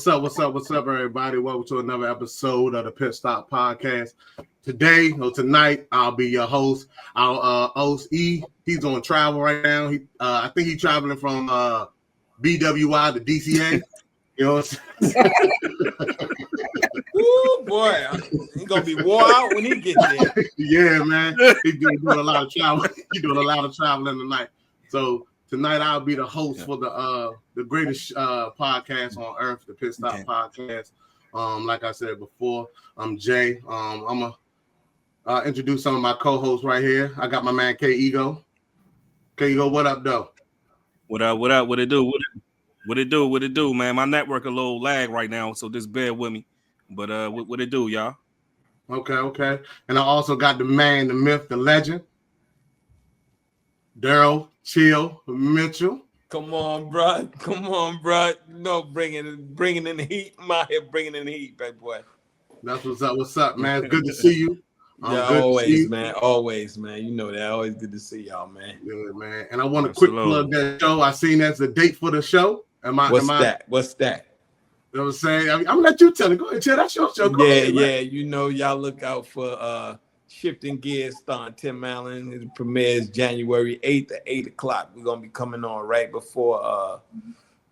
What's up, everybody? Welcome to another episode of the Pit Stop Podcast. Tonight, I'll be your host. Our host E. He's on travel right now. I think he's traveling from BWI to DCA. You know what I'm saying? Ooh, boy, he's gonna be wore out when he gets there. Yeah, man. He's doing a lot of travel. He's doing a lot of traveling tonight. So tonight I'll be the host for the greatest podcast on earth, the Pit Stop Podcast. Like I said before, I'm Jay. I'm gonna introduce some of my co-hosts right here. I got my man K Ego. K Ego, what up, though? What up? What it do? What it do, man? My network a little lag right now, so just bear with me. But what it do, y'all? Okay. And I also got the man, the myth, the legend, Daryl Chill Mitchell. Come on, bro. No, bringing in the heat. I'm out here bringing in the heat, baby boy. That's what's up, man. It's good to see you. Always, man. You know that. Always good to see y'all, man. Yeah, man. And I want to quick plug that show. I seen that's the date for the show. What's that? You know what I'm saying? I'm gonna let you tell it. Go ahead, tell that's your show. Go ahead, man. You know, y'all look out for Shifting Gears starring Tim Allen. It premieres January 8th at 8 o'clock. We're gonna be coming on right before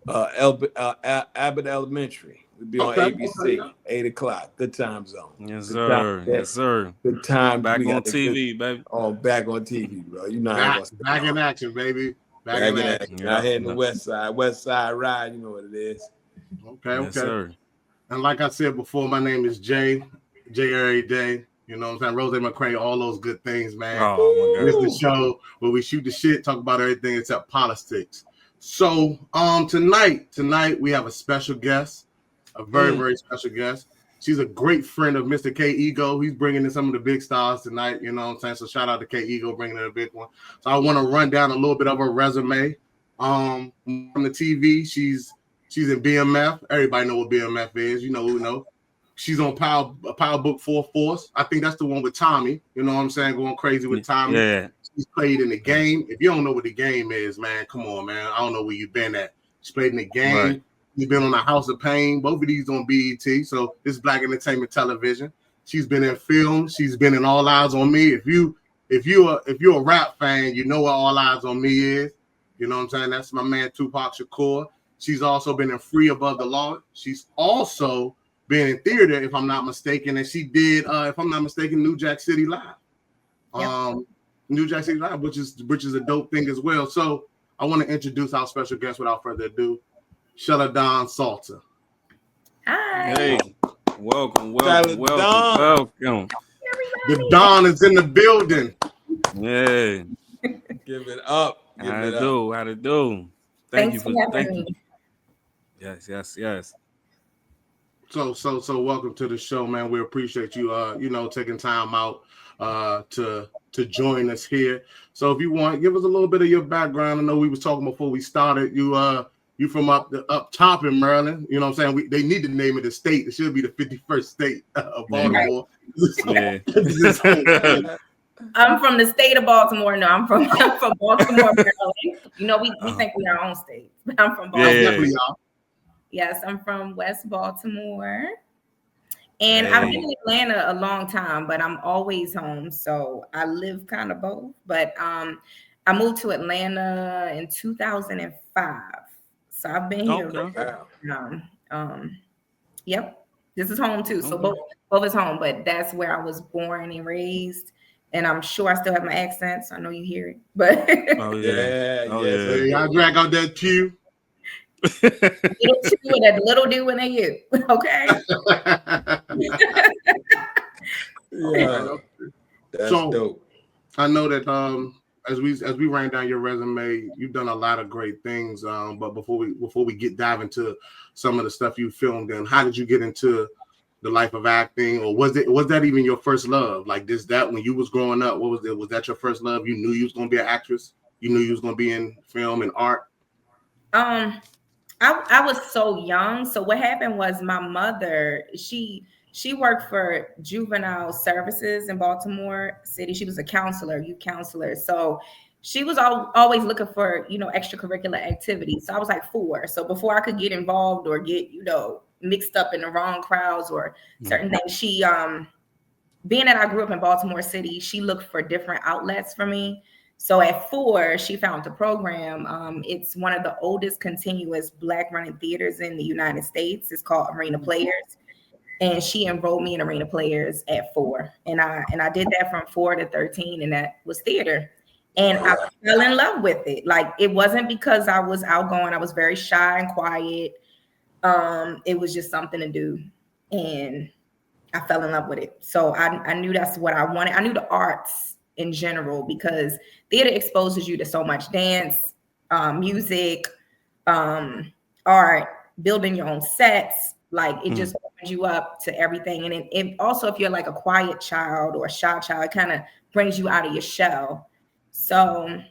Abbott Elementary. We'll be on ABC, 8 o'clock. Good time zone. Yes, sir. Yes, sir. Good time. Back on TV, baby. Oh, back on TV, bro. You know back in action, baby. Back in action. Out here in the West Side Ride. You know what it is. Okay. Yes, sir. And like I said before, my name is Jay every day. You know what I'm saying? Rose McCray, all those good things, man. Oh, my God. This is the show where we shoot the shit, talk about everything except politics. So tonight we have a special guest, a very, very special guest. She's a great friend of Mr. K Ego. He's bringing in some of the big stars tonight. You know what I'm saying? So shout out to K Ego bringing in a big one. So I want to run down a little bit of her resume. From the TV, she's in BMF. Everybody know what BMF is. You know. She's on Power Book 4 Force. I think that's the one with Tommy. You know what I'm saying? Going crazy with Tommy. Yeah. She's played in the game. If you don't know what the game is, man, come on, man. I don't know where you've been at. She's played in the game. Right. She's been on the House of Pain. Both of these on BET. So this is Black Entertainment Television. She's been in film. She's been in All Eyes on Me. If you're a rap fan, you know what All Eyes on Me is. You know what I'm saying? That's my man Tupac Shakur. She's also been in Free Above the Law. She's also been in theater, if I'm not mistaken, and she did, if I'm not mistaken, New Jack City Live. New Jack City Live, which is a dope thing as well. So I want to introduce our special guest without further ado, Challedon Saltor. Hi. Hey, welcome. The Don is in the building. Yeah. Give it up. How to do? Thank you. Yes. So welcome to the show, man. We appreciate you taking time out to join us here. So if you want, give us a little bit of your background. I know we was talking before we started. You from up top in Maryland. You know what I'm saying? They need to name it a state. It should be the 51st state of Baltimore. Yeah. I'm from the state of Baltimore. No, I'm from Baltimore, Maryland. You know, we think we're our own state. But I'm from Baltimore. Yeah. Yes, I'm from West Baltimore. And I've been in Atlanta a long time, but I'm always home. So I live kind of both. But I moved to Atlanta in 2005. So I've been here. Yep. This is home too. So both is home, but that's where I was born and raised. And I'm sure I still have my accent, so I know you hear it. But Y'all drag out that Q. Little do when they you. Okay. That's dope. I know that as we ran down your resume, you've done a lot of great things. But before we dive into some of the stuff you filmed in, how did you get into the life of acting, or was that even your first love? Like that when you was growing up, what was it? Was that your first love? You knew you was gonna be an actress? You knew you was gonna be in film and art? I was so young. So what happened was my mother, she worked for juvenile services in Baltimore City. She was a youth counselor. So she was always looking for, extracurricular activities. So I was like 4. So before I could get involved or get, mixed up in the wrong crowds or certain things. She being that I grew up in Baltimore City, she looked for different outlets for me. So at 4, she found the program. It's one of the oldest continuous Black running theaters in the United States. It's called Arena Players. And she enrolled me in Arena Players at 4. And I did that from 4 to 13, and that was theater. And I fell in love with it. Like, it wasn't because I was outgoing. I was very shy and quiet. It was just something to do. And I fell in love with it. So I knew that's what I wanted. I knew the arts in general, because theater exposes you to so much: dance, music, art, building your own sets. Like, it just opens you up to everything. And it also, if you're like a quiet child or a shy child, it kind of brings you out of your shell. So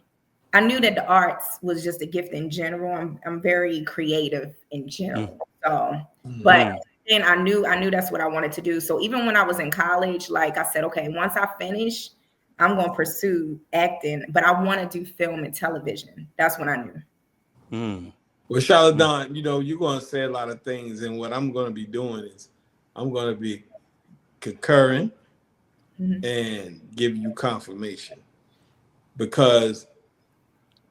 I knew that the arts was just a gift in general. I'm very creative in general. So, but then I knew that's what I wanted to do. So even when I was in college, like I said, okay, once I finish, I'm going to pursue acting, but I want to do film and television. That's when I knew. Well, Challedon, you know, you're going to say a lot of things, and what I'm going to be doing is I'm going to be concurring and give you confirmation, because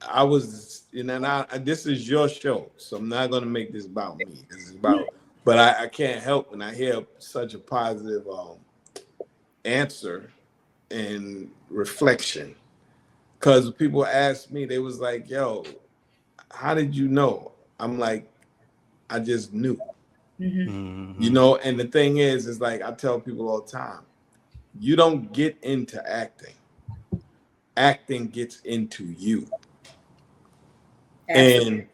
I was, you know, this is your show, so I'm not going to make this about me. This is about, but I can't help when I hear such a positive answer and reflection, because people asked me, they was like, yo, how did you know? I'm like, I just knew. You know, and the thing is like I tell people all the time, you don't get into acting. Acting gets into you. Absolutely.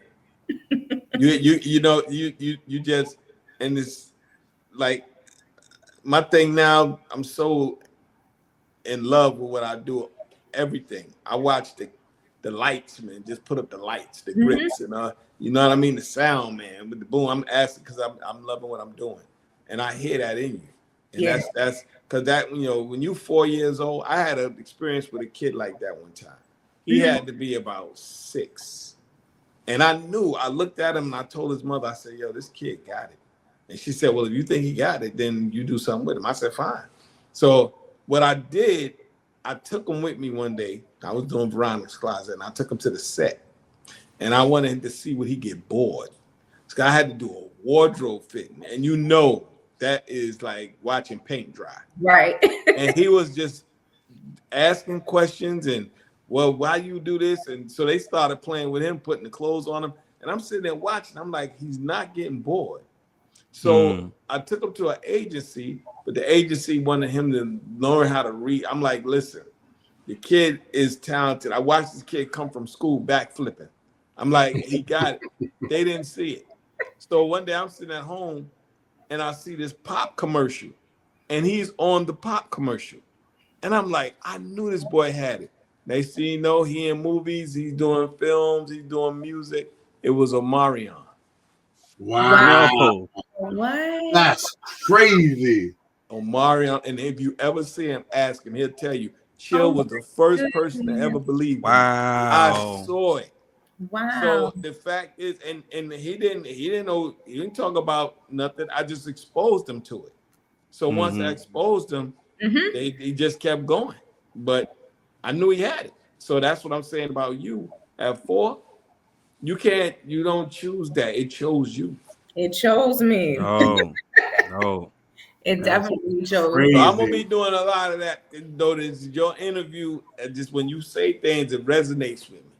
And you know, you just, and it's like my thing now, I'm so in love with what I do. Everything. I watch the lights, man. Just put up the lights, the grips, and you know what I mean, the sound, man. With the boom, I'm asking because I'm loving what I'm doing, and I hear that in you, and that's because that, you know, when you're 4 years old, I had an experience with a kid like that one time. He had to be about 6, and I knew. I looked at him and I told his mother, I said, "Yo, this kid got it," and she said, "Well, if you think he got it, then you do something with him." I said, "Fine." So what I did, I took him with me one day. I was doing Veronica's Closet, and I took him to the set. And I wanted to see would he get bored. So I had to do a wardrobe fitting. And you know, that is like watching paint dry. Right. And he was just asking questions and, well, why you do this? And so they started playing with him, putting the clothes on him. And I'm sitting there watching. I'm like, he's not getting bored. So I took him to an agency, but the agency wanted him to learn how to read. I'm like, listen, the kid is talented. I watched this kid come from school backflipping. I'm like, he got it. They didn't see it. So one day I'm sitting at home and I see this pop commercial, and he's on the pop commercial. And I'm like, I knew this boy had it. They see, you know, he in movies, he's doing films, he's doing music. It was Omarion. Wow. No. What? That's crazy. Omarion, and if you ever see him, ask him, he'll tell you. Chill was the first person to ever believe in me. I saw it. Wow. So the fact is, and he didn't know, he didn't talk about nothing. I just exposed him to it. So once I exposed him, he just kept going. But I knew he had it. So that's what I'm saying about you. At 4, you don't choose that. It chose you. It chose me. No. It definitely chose crazy. me. So I'm gonna be doing a lot of that. Though this is your interview, just when you say things, it resonates with me.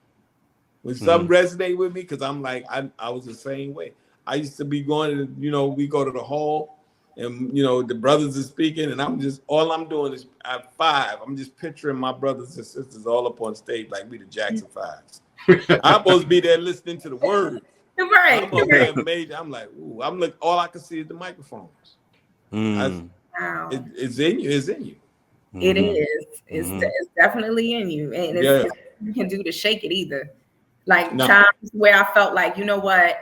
When something resonate with me, because I'm like, I was the same way. I used to be going to, you know, we go to the hall, and you know, the brothers are speaking, and all I'm doing is at 5, I'm just picturing my brothers and sisters all up on stage like we the Jackson 5s. I'm supposed to be there listening to the words. Right. I'm up there major. I'm like, ooh, all I can see is the microphones. Wow. It's in you. It's in you. It is. It's definitely in you. And it's you can do to shake it either. Like times where I felt like, you know what,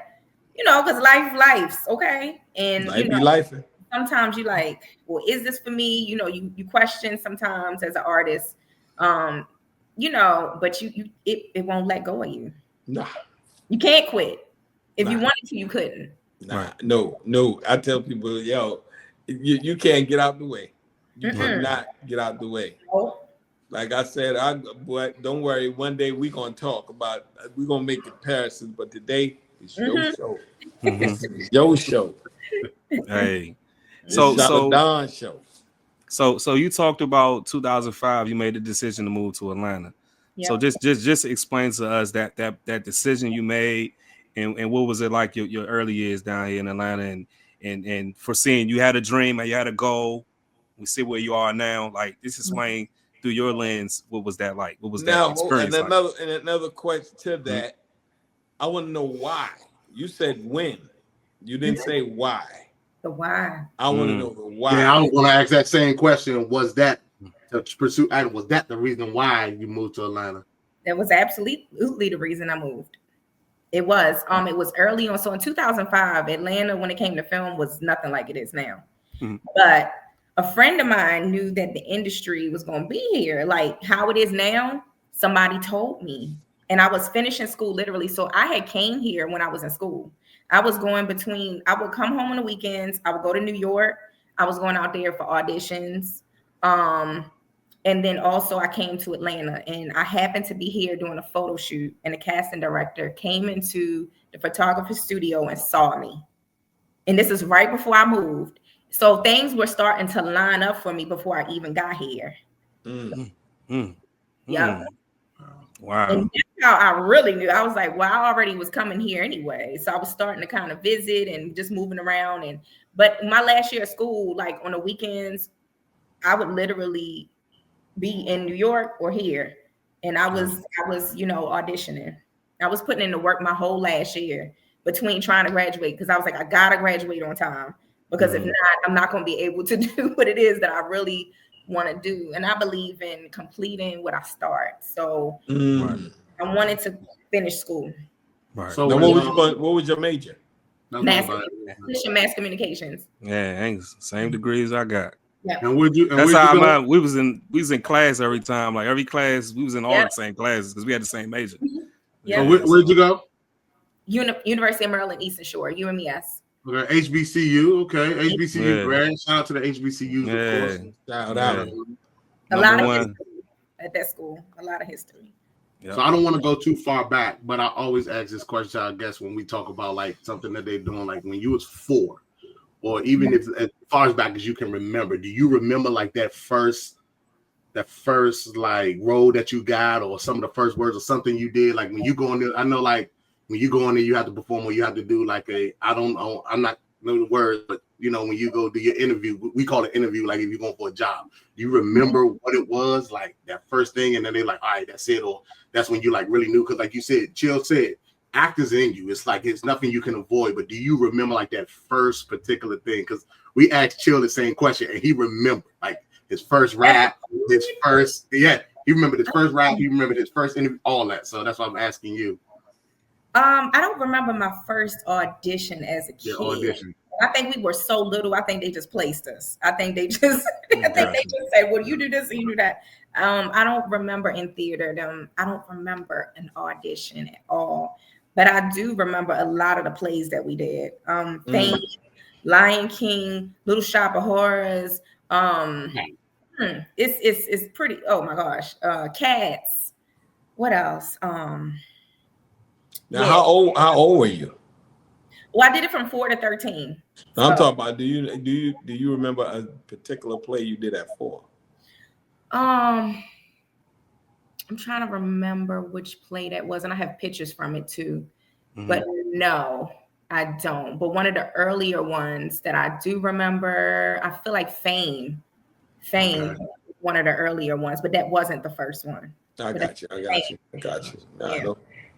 you know, because life's okay. And life you know, be life. Sometimes you like, well, is this for me? You know, you question sometimes as an artist, you know, but it won't let go of you. Nah. You can't quit. If you wanted to, you couldn't. Nah, no. I tell people, yo, you can't get out the way. You cannot get out the way. Like I said, but don't worry. One day we're gonna talk about. We're gonna make comparisons, but today it's your show. It's your show. Hey, It's Challedon show. So you talked about 2005. You made the decision to move to Atlanta. Yep. So just explain to us that decision you made, and what was it like your early years down here in Atlanta, and foreseeing you had a dream and you had a goal. We see where you are now. Like, this explain through your lens, what was that like? What was that experience like? And another question to that, I want to know why. You said when. You didn't say why. The why. I want to know the why. Yeah, I was going to ask that same question. Was that to pursue? Was that the reason why you moved to Atlanta? That was absolutely the reason I moved. It was. It was early on. So in 2005, Atlanta, when it came to film, was nothing like it is now. But a friend of mine knew that the industry was going to be here, like how it is now. Somebody told me, and I was finishing school literally. So I had came here when I was in school. I was going between, I would come home on the weekends. I would go to New York. I was going out there for auditions. And then also I came to Atlanta, and I happened to be here doing a photo shoot, and the casting director came into the photographer's studio and saw me. And this is right before I moved. So things were starting to line up for me before I even got here. Yeah. Wow. And that's how I really knew. I was like, well, I already was coming here anyway. So I was starting to kind of visit and just moving around. But my last year of school, like on the weekends, I would literally be in New York or here. And I was, auditioning. I was putting in the work my whole last year between trying to graduate, because I was like, I gotta graduate on time. Because if not, I'm not going to be able to do what it is that I really want to do. And I believe in completing what I start. So I wanted to finish school. Right. So now what was your major? Mass communications. Yeah, same degrees I got. Yeah. And that's how we was in class every time. Like every class, we was in all the same classes because we had the same major. Yeah. So where'd you go? University of Maryland, Eastern Shore, UMES. Okay, HBCU. Okay, HBCU. Grad. Shout out to the HBCUs, of course. Shout out. A lot of history at that school. A lot of history. Yep. So I don't want to go too far back, but I always ask this question, I guess, when we talk about like something that they're doing, like when you was 4, or even if as far as back as you can remember, do you remember like that first like role that you got, or some of the first words or something you did? Like when you go in there, I know like when you go in there, you have to perform, or you have to do like I'm not know the words, but when you go do your interview, we call it interview, like if you're going for a job. Do you remember what it was, like that first thing, and then they're like, all right, that's it, or that's when you like really knew? Because like you said, Chill said, actors in you. It's like it's nothing you can avoid. But do you remember like that first particular thing? Because we asked Chill the same question, and he remembered like his first rap, he remembered his first rap, he remembered his first interview, all that. So that's why I'm asking you. I don't remember my first audition as a kid. Audition. I think we were so little. I think they just placed us. I think they just said, well, you do this and you do that. I don't remember in theater. I don't remember an audition at all. But I do remember a lot of the plays that we did. Fame, Lion King, Little Shop of Horrors. It's pretty. Oh my gosh, Cats. What else? Now, how old were you? Well, I did it from 4 to 13. Now, I'm talking about. Do you remember a particular play you did at 4? I'm trying to remember which play that was, and I have pictures from it too. But no, I don't. But one of the earlier ones that I do remember, I feel like Fame, one of the earlier ones, but that wasn't the first one. I got you.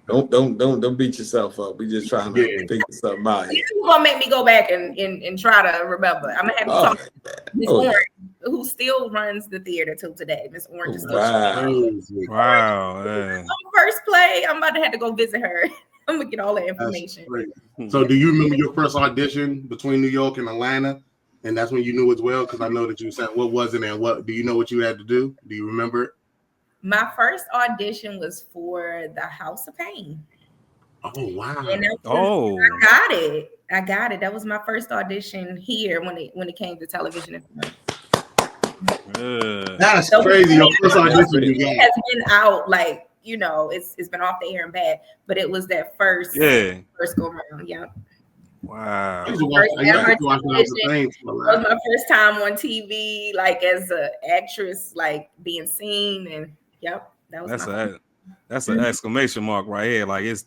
No, don't beat yourself up. We just trying to figure something out. You're gonna make me go back and try to remember. I'm gonna have to talk to Miss Orange, who still runs the theater till today. Miss Orange is still wow. First play, I'm about to have to go visit her. I'm gonna get all the information. So do you remember your first audition between New York and Atlanta? And that's when you knew as well? Because I know that you said, what was it, and what do you know what you had to do? Do you remember it? My first audition was for the House of Pain. Oh wow! And I got it. I got it. That was my first audition here when it came to television and film. That's crazy. Your first audition has been out, like, you know, it's been off the air and bad, but it was that first go around. Yeah. Wow. That was my first time on TV, like as an actress, like being seen, and that was that's an exclamation mark right here. Like it's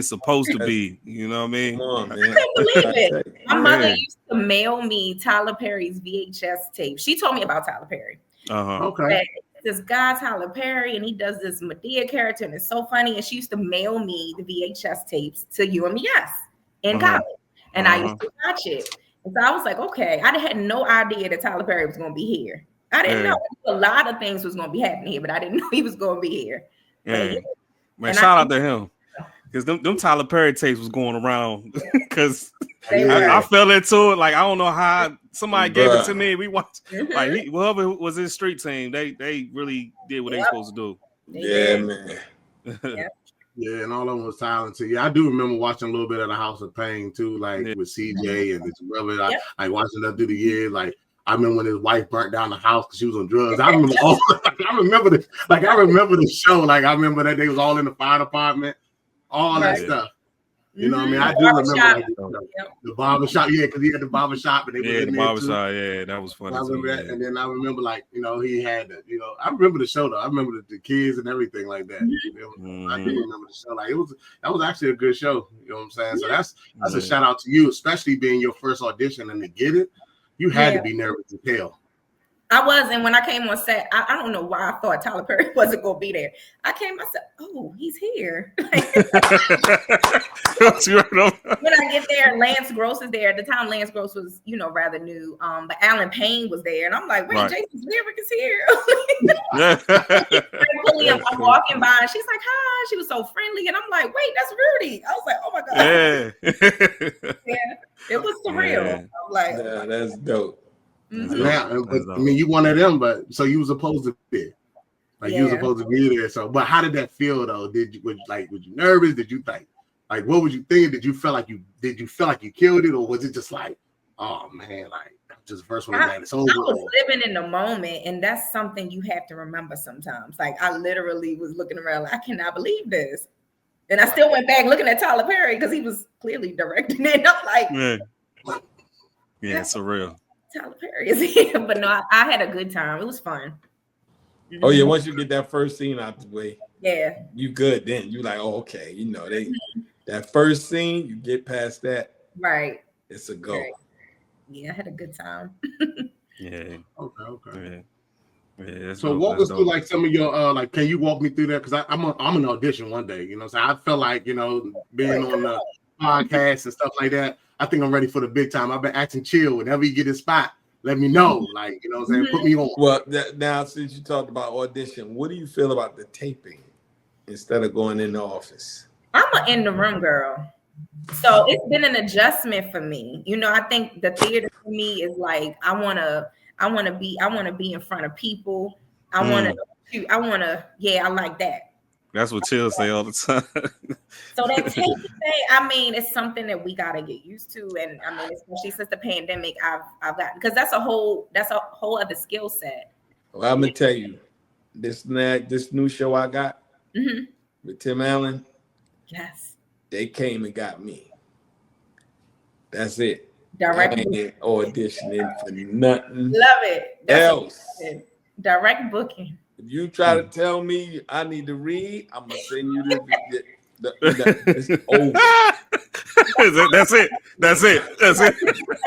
supposed to be, you know what I mean? Come on, man. I couldn't believe it. My mother used to mail me Tyler Perry's VHS tape. She told me about Tyler Perry. Okay. This guy Tyler Perry, and he does this Medea character, and it's so funny. And she used to mail me the VHS tapes to UMES in college, and I used to watch it. And so I was like, okay, I had no idea that Tyler Perry was going to be here. I didn't know a lot of things was going to be happening here, but I didn't know he was going to be here. Man, shout out to him, because them Tyler Perry tapes was going around. Because I fell into it. Like, I don't know how somebody gave it to me. We watched like whoever was his street team. They really did what they supposed to do. Man. Yeah, and all of them was talented. Yeah, I do remember watching a little bit of the House of Pain too, like with CJ and his brother. Like watching that through the years. Like I remember when his wife burnt down the house because she was on drugs. I remember I remember the show. Like I remember that they was all in the fire department, all that stuff. You know what I mean? I do remember the barbershop. Yeah, because he had the barbershop. And they the barbershop. Yeah, that was funny. I remember that. And then I remember, like, you know, he had the, you know, I remember the show, though. I remember the kids and everything like that. I do remember the show. Like, that was actually a good show. You know what I'm saying? So that's a shout out to you, especially being your first audition and to get it. You had to be nervous as hell. I was, and when I came on set, I don't know why I thought Tyler Perry wasn't going to be there. I said, oh, he's here. When I get there, Lance Gross is there. At the time, Lance Gross was, you know, rather new. But Alan Payne was there. And I'm like, wait, Jason's lyric is here. I'm walking by, and she's like, hi. She was so friendly. And I'm like, wait, that's Rudy. I was like, oh, my God. It was surreal. Yeah. I'm like, that's dope. Yeah, but, I mean, you one of them, but so you was supposed to be, like you was supposed to be there. So, but how did that feel though? Was you nervous? Did you like what was you thinking? Did you feel like you killed it, or was it just like, oh man, like just first one that it's over? I was living in the moment, and that's something you have to remember sometimes. Like I literally was looking around, like, I cannot believe this, and I still went back looking at Tyler Perry because he was clearly directing it. I'm like, it's surreal. Tyler Perry is here, but no, I had a good time. It was fun. Oh yeah, once you get that first scene out the way, you good. Then you like, oh, okay, you know that first scene, you get past that, right? It's a go. Right. Yeah, I had a good time. Okay. Yeah, so walk us through like some of your like. Can you walk me through that? Because I'm an audition one day. You know, so I felt like, you know, being on the podcast and stuff like that. I think I'm ready for the big time. I've been acting chill. Whenever you get a spot, let me know. Like, you know what I'm saying? Put me on. Well, now since you talked about audition, what do you feel about the taping instead of going in the office? I'm an in the room girl. So it's been an adjustment for me. You know, I think the theater for me is like, I wanna be in front of people. I like that. That's what Chill say all the time. So that taping thing, I mean, it's something that we gotta get used to, and I mean, especially since the pandemic, I've got, because that's a whole other skill set. Well, I'm gonna tell you, this new show I got with Tim Allen. Yes, they came and got me. That's it. Direct auditioning for nothing. Love it. Else. Direct booking. If you try to tell me I need to read, I'm gonna send you it's over. That's it.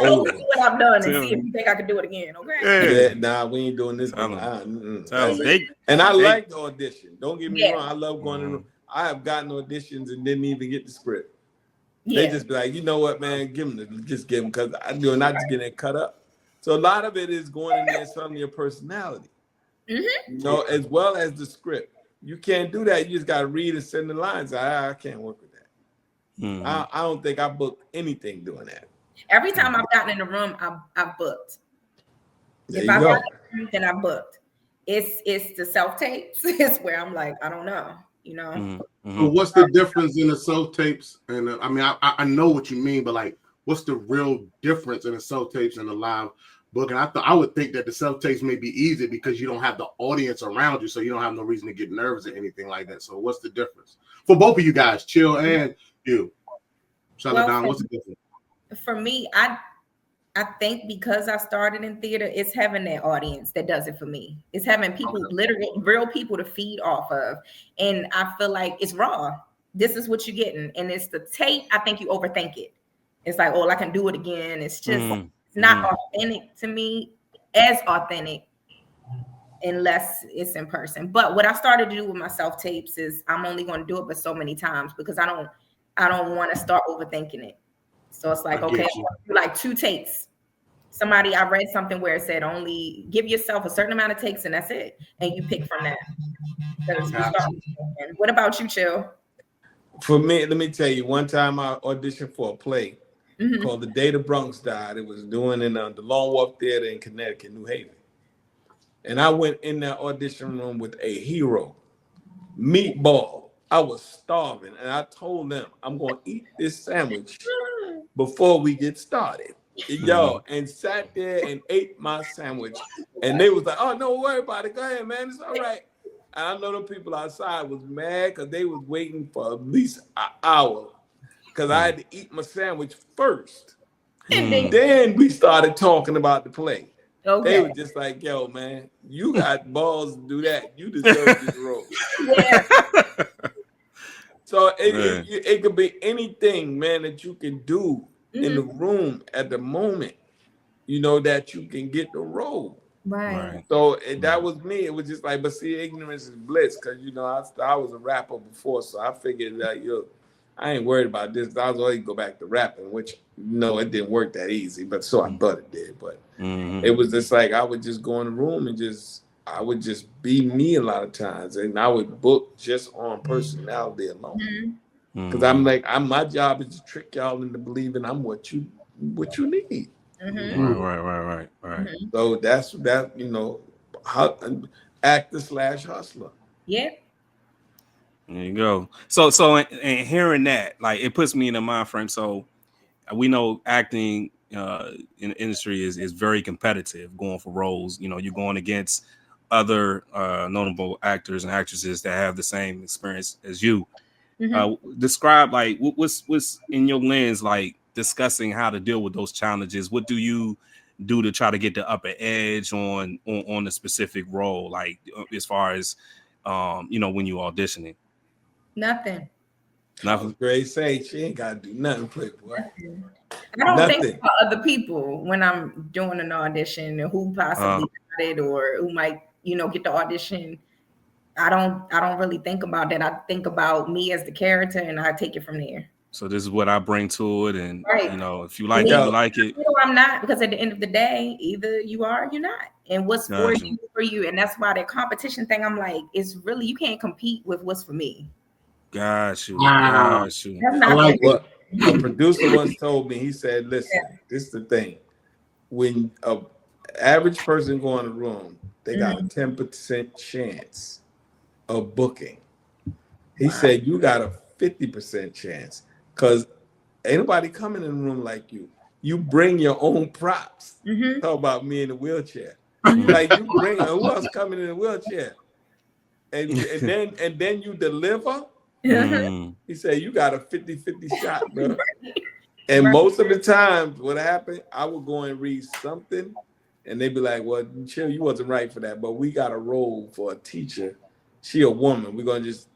Over. What I've done and see if you think I can do it again. Okay. Yeah, nah, we ain't doing this. And I like the audition. Don't get me wrong. I love going in. I have gotten auditions and didn't even get the script. They just be like, you know what, man, give them because I do not just getting cut up. So a lot of it is going in there and selling your personality. You know, as well as the script. You can't do that. You just got to read and send the lines. I can't work with that. I don't think I booked anything doing that. Every time I've gotten in the room, I've booked. If I got then I booked. It's the self tapes. It's where I'm like, I don't know. you know. Mm-hmm. So what's the difference in the self tapes? And I mean, I know what you mean, but like, what's the real difference in the self tapes and the live book? And I would think that the self tapes may be easy because you don't have the audience around you, so you don't have no reason to get nervous or anything like that. So what's the difference for both of you guys, Chill and you? Challedon, what's the difference? For me, I think because I started in theater, it's having that audience that does it for me. It's having people, literally real people to feed off of. And I feel like it's raw. This is what you're getting. And it's the tape. I think you overthink it. It's like, oh, I can do it again. It's just it's not authentic to me, as authentic, unless it's in person. But what I started to do with my self-tapes is I'm only going to do it but so many times because I don't want to start overthinking it. So it's like, okay, like 2 takes. I read something where it said only give yourself a certain amount of takes and that's it. And you pick from that. What about you, Chill? For me, let me tell you, one time I auditioned for a play called The Day the Bronx Died. It was doing in the Long Wharf Theater in Connecticut, New Haven. And I went in that audition room with a hero, Meatball. I was starving, and I told them, I'm going to eat this sandwich before we get started. Yo, and sat there and ate my sandwich. And they was like, oh, no worry about it. Go ahead, man. It's all right. And I know the people outside was mad because they was waiting for at least an hour because I had to eat my sandwich first. And then we started talking about the play. Okay. They were just like, yo, man, you got balls to do that. You deserve this role. Yeah. So it could be anything, man, that you can do in the room at the moment, you know, that you can get the role. Right. So that was me. It was just like, but see, ignorance is bliss because, you know, I was a rapper before, so I figured that, yo, I ain't worried about this. I was always go back to rapping, which, no, it didn't work that easy, but so I thought it did. But it was just like I would just go in the room and I would just be me a lot of times. And I would book just on personality alone. Because I'm like, my job is to trick y'all into believing I'm what you need. Right. So that's that, you know, actor / hustler. Yeah. There you go. So and hearing that, like, it puts me in the mind frame. So we know acting in the industry is very competitive, going for roles. You know, you're going against other notable actors and actresses that have the same experience as you. Describe, like, what's in your lens, like, discussing how to deal with those challenges. What do you do to try to get the upper edge on the specific role, like, as far as you know, when you auditioning? Nothing. Grace say she ain't gotta do nothing, Playboy. I don't think about other people when I'm doing an audition and who possibly got it or who might, you know, get the audition. I don't really think about that. I think about me as the character and I take it from there. So this is what I bring to it, and you know, if you like it, you like it. You know, I'm not, because at the end of the day, either you are or you're not. And what's for you, and that's why that competition thing, I'm like, it's really, you can't compete with what's for me. Got you. I like what a producer once told me. He said, listen, this is the thing. When an average person go in a room, they got a 10% chance of booking. He said, you got a 50% chance because ain't nobody coming in the room like you. You bring your own props. Talk about me in the wheelchair. Like, you bring, who else coming in a wheelchair? And then you deliver. He said, you got a 50-50 shot, bro. And most of the time, what happened, I would go and read something, and they'd be like, well, Chill, you wasn't right for that, but we got a role for a teacher. She a woman. We're going to just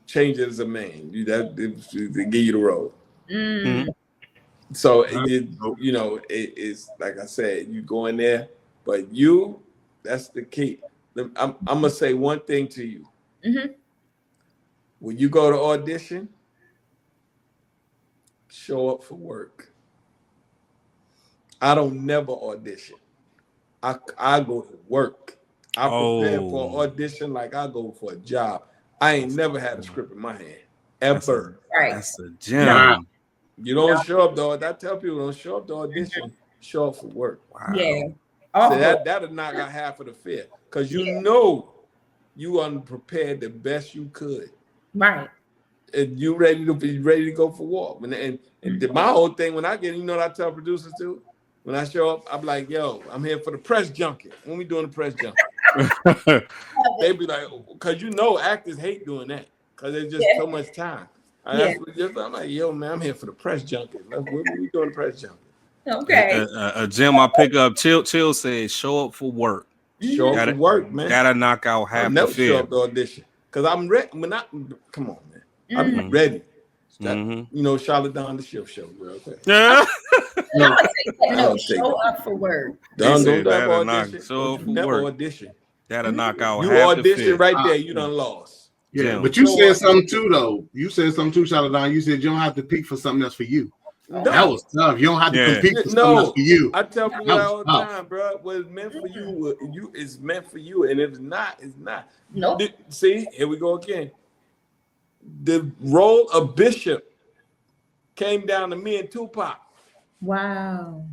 change it as a man. To give you the role. So, you know, it's like I said, you go in there, but that's the key. I'm going to say one thing to you. When you go to audition, show up for work. I don't never audition. I go to work. I prepare for an audition like I go for a job. I ain't never had a script in my hand, ever. That's a gem. You don't show up, though. I tell people, don't show up to audition. Show up for work. Wow. Yeah. So that'll knock out half of the fear. Because you know you unprepared the best you could. Right. And you ready to go for war. And my whole thing when I get, you know what I tell producers too? When I show up, I'm like, yo, I'm here for the press junket. When we doing the press junket? They be like, because you know actors hate doing that because there's just so much time. I'm like, yo, man, I'm here for the press junket. When we doing the press junket? Okay. A gem I pick up. Chill says show up for work. Show up for work, man. Gotta knock out half I'll never the fear. show up to audition because I'm ready. Come on, man. I'm ready. You know, Challedon the shift show, real quick. Yeah. Show up for work. Don't ever audition. Show up for never work. audition. Gotta knock out you half audition the fear. right there. You done lost. Yeah, but you said something too, though. You said something too, Challedon. You said you don't have to peak for something that's for you. No. That was tough. You don't have to compete for something that's for you. I tell people that all the time, bro. What is meant for you, is meant for you, and if it's not, it's not. Nope. See, here we go again. The role of Bishop came down to me and Tupac. Wow.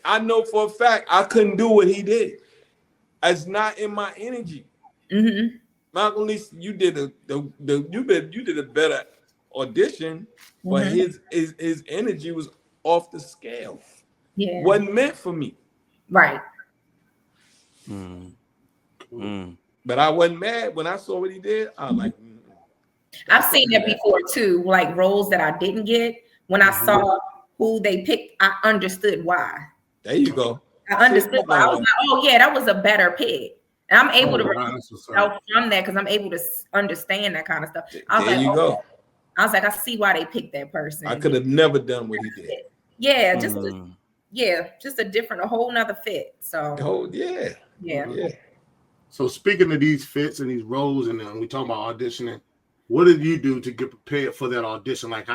I know for a fact I couldn't do what he did. It's not in my energy. Mm-hmm. Malcolm Lee, you did a better audition, but his energy was off the scale. Yeah, wasn't meant for me. Right. But I wasn't mad when I saw what he did. I was like, I've seen that before too. Like roles that I didn't get. When I saw who they picked, I understood why. There you go. I understood why. I was like, oh yeah, that was a better pick. And I'm able to help from that because I'm able to understand that kind of stuff. I was go. I was like, I see why they picked that person. I could have never done what he did. Yeah, just a whole nother fit. So yeah. So speaking of these fits and these roles, and then we talk about auditioning, what did you do to get prepared for that audition? Like,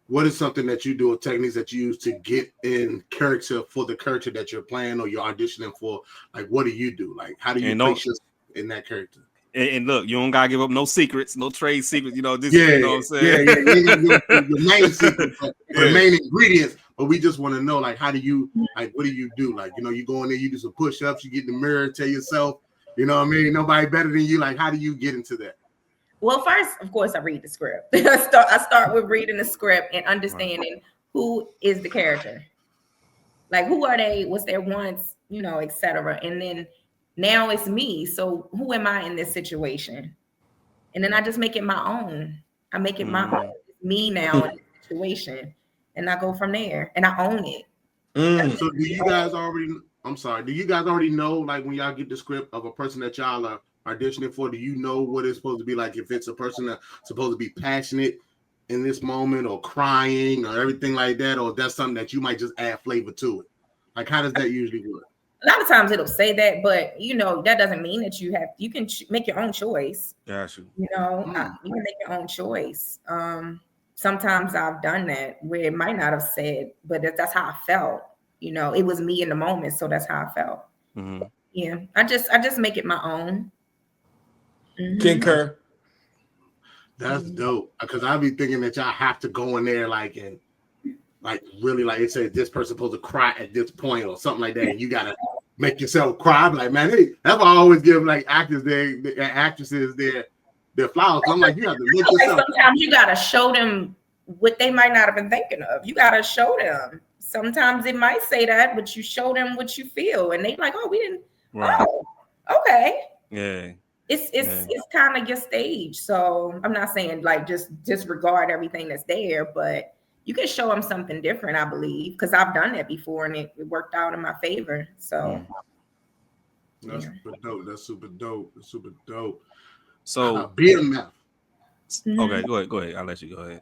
what is something that you do or techniques that you use to get in character for the character that you're playing or you're auditioning for? Like, what do you do? Like, how do you place yourself in that character? And look, you don't gotta give up no secrets, no trade secrets. You know, this. You know what I'm saying? Yeah. You ain't gonna give the main secret, the main ingredients. But we just want to know, like, what do you do? Like, you know, you go in there, you do some push-ups, you get in the mirror, tell yourself, you know what I mean? Nobody better than you. Like, how do you get into that? Well, first, of course, I read the script. I start with reading the script and understanding who is the character. Like, who are they? What's their wants? You know, etc. And then now it's me. So who am I in this situation? And then I just make it my own. I make it my own. It's me now in this situation. And I go from there. And I own it. So do you guys already know, like, when y'all get the script of a person that y'all are auditioning for, do you know what it's supposed to be like? If it's a person that's supposed to be passionate in this moment or crying or everything like that, or that's something that you might just add flavor to it? Like, how does that usually work? A lot of times it'll say that, but you know, that doesn't mean that you can make your own choice. Gotcha. You know, you can make your own choice. Sometimes I've done that where it might not have said, but that's how I felt. You know, it was me in the moment, so that's how I felt. Yeah, I just make it my own. Concur. That's dope. Because I'll be thinking that y'all have to go in there and really, like it said, this person's supposed to cry at this point or something like that, and you gotta make yourself cry. I'm like, man, that's why I always give like actors actresses their flowers. I'm like, you have to make yourself. Sometimes you gotta show them what they might not have been thinking of. You gotta show them. Sometimes it might say that, but you show them what you feel, and they like, oh, we didn't. Right. Oh, okay. Yeah. It's kind of your stage. So I'm not saying like just disregard everything that's there, but you can show them something different, I believe, because I've done that before and it worked out in my favor. So that's super dope. That's super dope. That's super dope. So BMF. Okay, go ahead. I'll let you go ahead.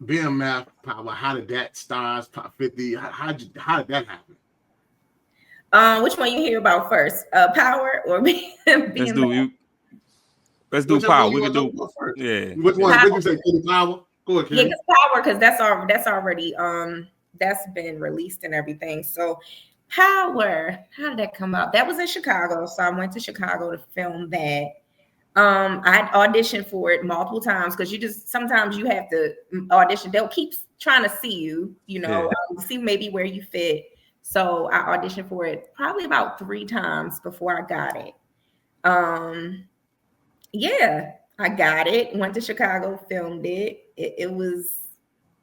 BMF Power. How did that stars Top 50? How did that happen? Which one you hear about first? Power or BMF? Let's do Power. We can do first. Yeah. Which one? Did you say Power? Go ahead, Kenny. Yeah, Power, because that's already that's been released and everything. So Power, how did that come out? That was in Chicago. So I went to Chicago to film that. I auditioned for it multiple times because sometimes you have to audition. They'll keep trying to see you, see maybe where you fit. So I auditioned for it probably about 3 times before I got it. I got it. Went to Chicago, filmed it. It was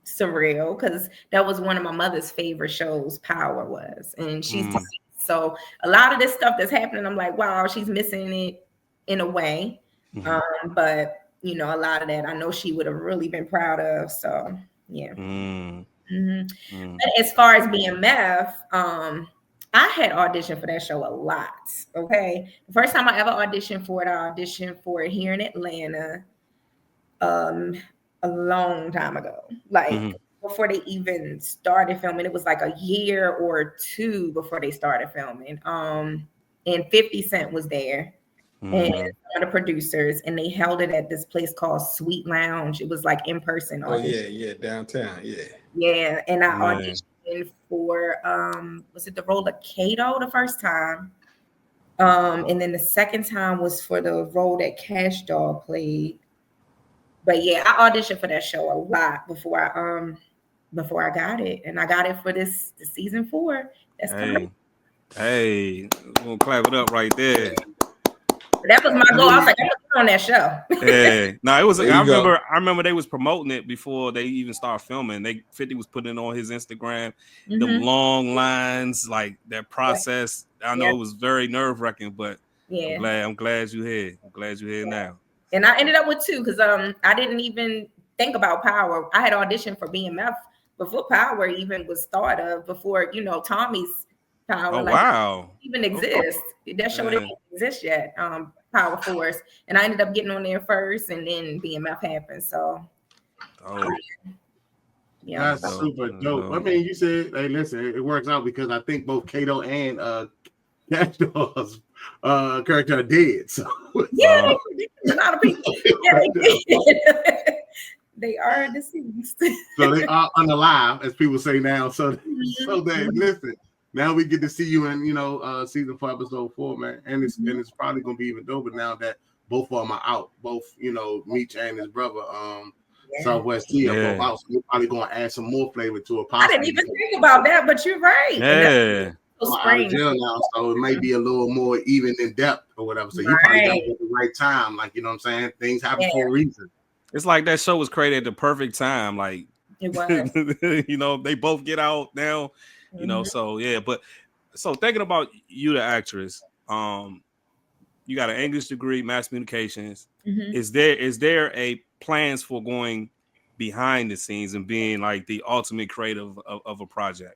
surreal because that was one of my mother's favorite shows. Power was, and she's deceased. So a lot of this stuff that's happening, I'm like, wow, she's missing it in a way. But you know, a lot of that I know she would have really been proud of. So yeah. But as far as BMF, I had auditioned for that show a lot. Okay. The first time I ever auditioned for it, I auditioned for it here in Atlanta a long time ago. Like before they even started filming. It was like a year or two before they started filming. And 50 Cent was there. And one of the producers, and they held it at this place called Sweet Lounge. It was like in person. Oh yeah, downtown, yeah. Yeah, and I auditioned for was it the role of Kato the first time, and then the second time was for the role that Cash Doll played. But yeah, I auditioned for that show a lot before I got it, and I got it for the season 4. That's coming. Hey, we'll clap it up right there. That was my goal. I was like, I'm on that show. Yeah, no, it was. I remember they was promoting it before they even started filming. 50 was putting it on his Instagram. Them long lines, like that process. I know it was very nerve wracking, but I'm glad you're here. I'm glad you're here now. And I ended up with 2 because I didn't even think about Power. I had auditioned for BMF before Power even was thought of. Before Tommy's Power, wow, even exists. That show didn't exist yet. Power Force, and I ended up getting on there first, and then BMF happened. So, that's super dope. I mean, you said, hey, listen, it works out because I think both Kato and Cash Doll's character are dead. So yeah, a lot of people. They are deceased. So they are unalive, as people say now. So that listen. Now we get to see you in, season 4, episode 4, man, and it's probably gonna be even doper now that both of them are out. Both, Meech and his brother, Southwest T are both out. So we're probably gonna add some more flavor to it. I didn't even think about that, but you're right. Yeah, out of jail now, so it may be a little more even in depth or whatever. So you probably got it at the right time, like you know what I'm saying. Things happen for a reason. It's like that show was created at the perfect time, like it was. They both get out now. So yeah, but so thinking about you, the actress, you got an English degree, mass communications. Is there a plans for going behind the scenes and being like the ultimate creative of a project?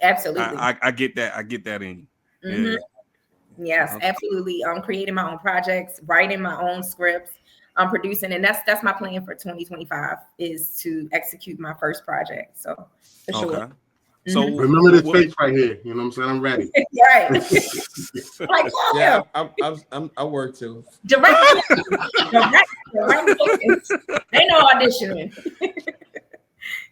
Absolutely. I get that. I get that in you. Yes, absolutely. Creating my own projects, writing my own scripts, producing, and that's my plan for 2025 is to execute my first project. So for sure. So remember this face right here. You know what I'm saying? I'm ready. Right. Like, yeah, I work too. Direct. Ain't no auditioning.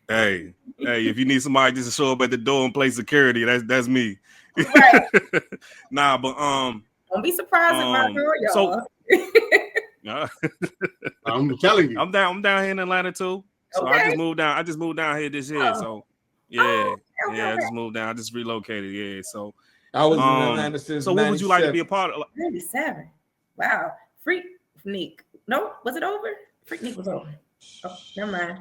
Hey, if you need somebody just to show up at the door and play security, that's me. Right. Nah, but don't be surprised if my girl, y'all. I'm telling you. I'm down here in Atlanta too. So I just moved down here this year. So I just moved down. I just relocated. Yeah. So I was in Atlanta since. So what would you like to be a part of? 97. Wow. Freaknik. No, was it over? Freaknik was over. Oh, never mind.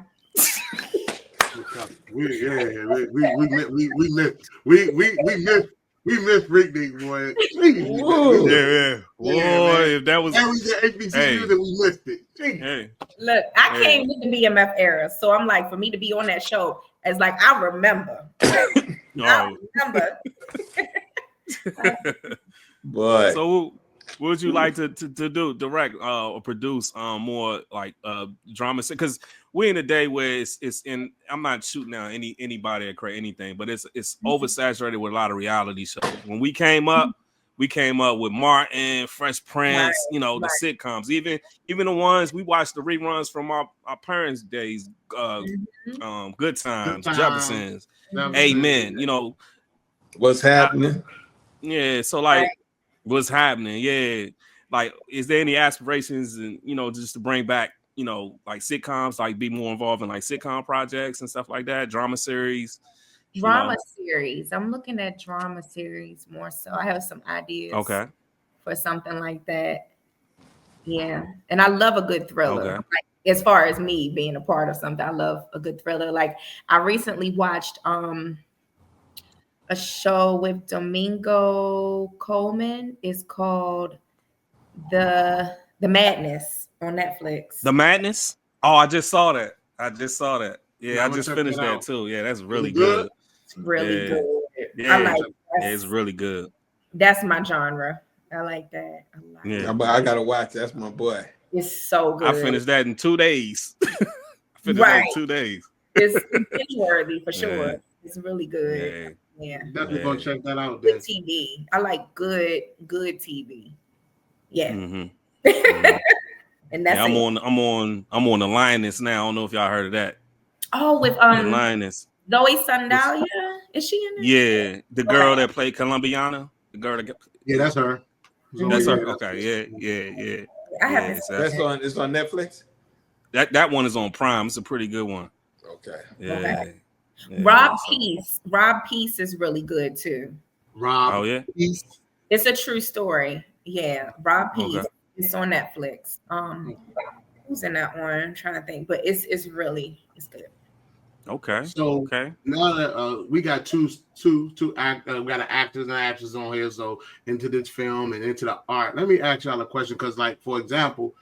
We missed Freaknik, boy. Yeah. Boy, if that was HBCUs and we missed it. Hey. Look, I came with the BMF era, so I'm like, for me to be on that show, it's like I remember. I remember. But so what would you like to do, direct or produce more like drama? Because we're in a day where it's in. I'm not shooting down anybody that create anything, but it's oversaturated with a lot of reality shows. When we came up with Martin, Fresh Prince, the sitcoms, even the ones we watched the reruns from our parents' days, Good Times, Jeffersons, Amen. What's happening? So like, what's happening? Yeah, like, is there any aspirations and just to bring back like sitcoms, like be more involved in like sitcom projects and stuff like that, drama series? Series. I'm looking at drama series more so. I have some ideas. Okay. For something like that. Yeah, and I love a good thriller. Okay. Like, as far as me being a part of something, I love a good thriller. Like I recently watched a show with Domingo Coleman. It's called The Madness on Netflix. The Madness. Oh, I just saw that. Yeah, I just finished that too. Yeah, that's really good. It's really good. Yeah, I like it's really good. That's my genre. I like that a lot. Yeah, but I gotta watch. That's my boy. It's so good. I finished that in 2 days. That in 2 days. It's worthy for sure. Yeah. It's really good. Yeah. Definitely gonna check that out. Good TV. I like good TV. Yeah. Mm-hmm. And that's I'm on the Lioness now. I don't know if y'all heard of that. Oh, with the Lioness. Zoe Sandalia. Is she in there? Yeah, the girl that played Colombiana. The girl that that's her. That's her. Okay, yeah. I have it's on Netflix. That one is on Prime. It's a pretty good one. Okay. Yeah. Okay. Rob Peace is really good too. Oh yeah. Peace. It's a true story. Yeah, Rob Peace. Okay. It's on Netflix. Who's in that one? I'm trying to think, but it's good. Okay. So now that we got we got an actors and actresses on here, so into this film and into the art. Let me ask y'all a question, because, like, for example,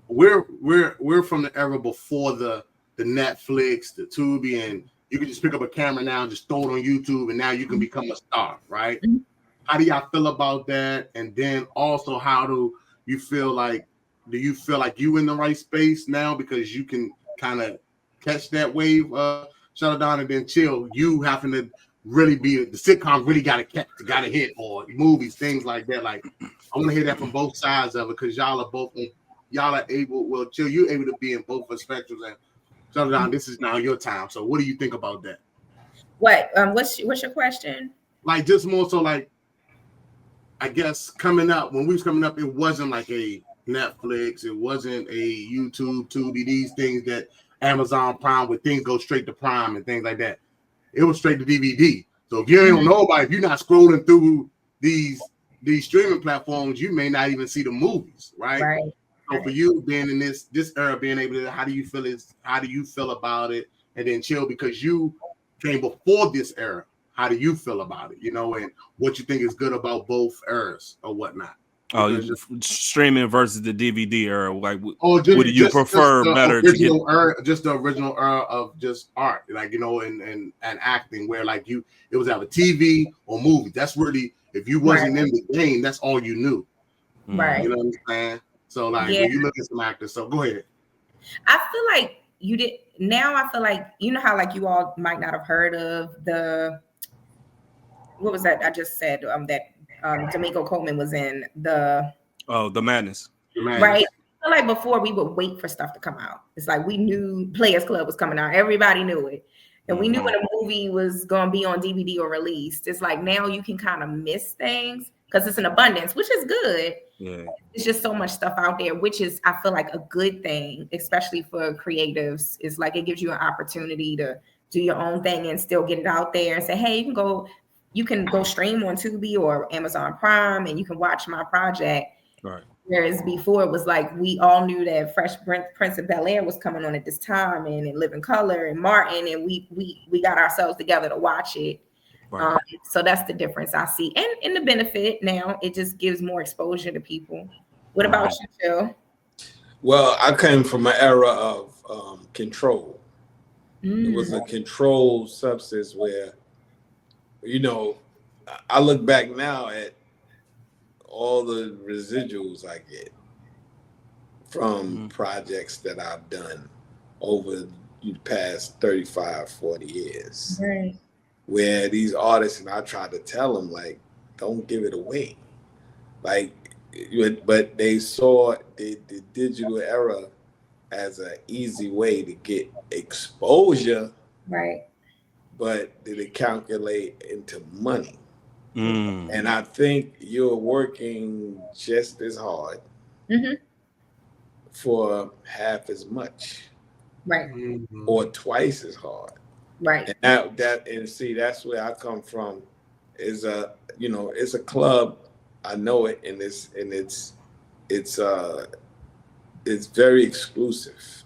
we're from the era before the Netflix, the Tubi, and you can just pick up a camera now and just throw it on YouTube, and now you can become a star, right? Mm-hmm. How do y'all feel about that? And then also, how do you feel like? Do you feel like you in the right space now because you can kind of catch that wave, Challedon, and then chill? You having to really be the sitcom really got to hit, or movies, things like that. Like, I want to hear that from both sides of it, because y'all are able. Well, chill, you're able to be in both perspectives. And Challedon, this is now your time. So, what do you think about that? What? What's your question? Like, just more so, like, I guess when we was coming up, it wasn't like a Netflix, it wasn't a YouTube, Tubi, these things that Amazon Prime, where things go straight to Prime and things like that. It was straight to DVD. So if you don't know about it, if you're not scrolling through these streaming platforms, you may not even see the movies, right? Right. So for you being in this era, being able to, how do you feel about it? And then chill, because you came before this era. How do you feel about it? And what you think is good about both eras or whatnot? Oh, streaming versus the DVD era. Like, what do you prefer better to get? Just the original era of just art, like, and acting, where like it was either TV or movie. That's really, if you wasn't in the game, that's all you knew. Right. You know what I'm saying? So like, when you look at some actors, so go ahead. I feel like you did. Now I feel like, how like you all might not have heard of what was that I just said? That Domingo Coleman was in The Madness. Right. I feel like before we would wait for stuff to come out. It's like we knew Players Club was coming out. Everybody knew it. And we knew when a movie was going to be on DVD or released. It's like now you can kind of miss things because it's an abundance, which is good. Yeah. It's just so much stuff out there, which is, I feel like, a good thing, especially for creatives. It's like it gives you an opportunity to do your own thing and still get it out there and say, hey, you can go stream on Tubi or Amazon Prime and you can watch my project. Right. Whereas before it was like we all knew that Fresh Prince of Bel-Air was coming on at this time, and in Living Color and Martin, and we got ourselves together to watch it. Right. So that's the difference I see. And in the benefit now, it just gives more exposure to people. What about you, Phil? Well, I came from an era of control. It was a controlled substance where, I look back now at all the residuals I get from projects that I've done over the past 35, 40 years. Right. Where these artists, and I try to tell them, like, don't give it away. Like, but they saw the digital era as an easy way to get exposure. Right. But did it calculate into money? And I think you're working just as hard for half as much, right, or twice as hard, right. And that's where I come from. Is it's a club. I know it, and it's it's very exclusive.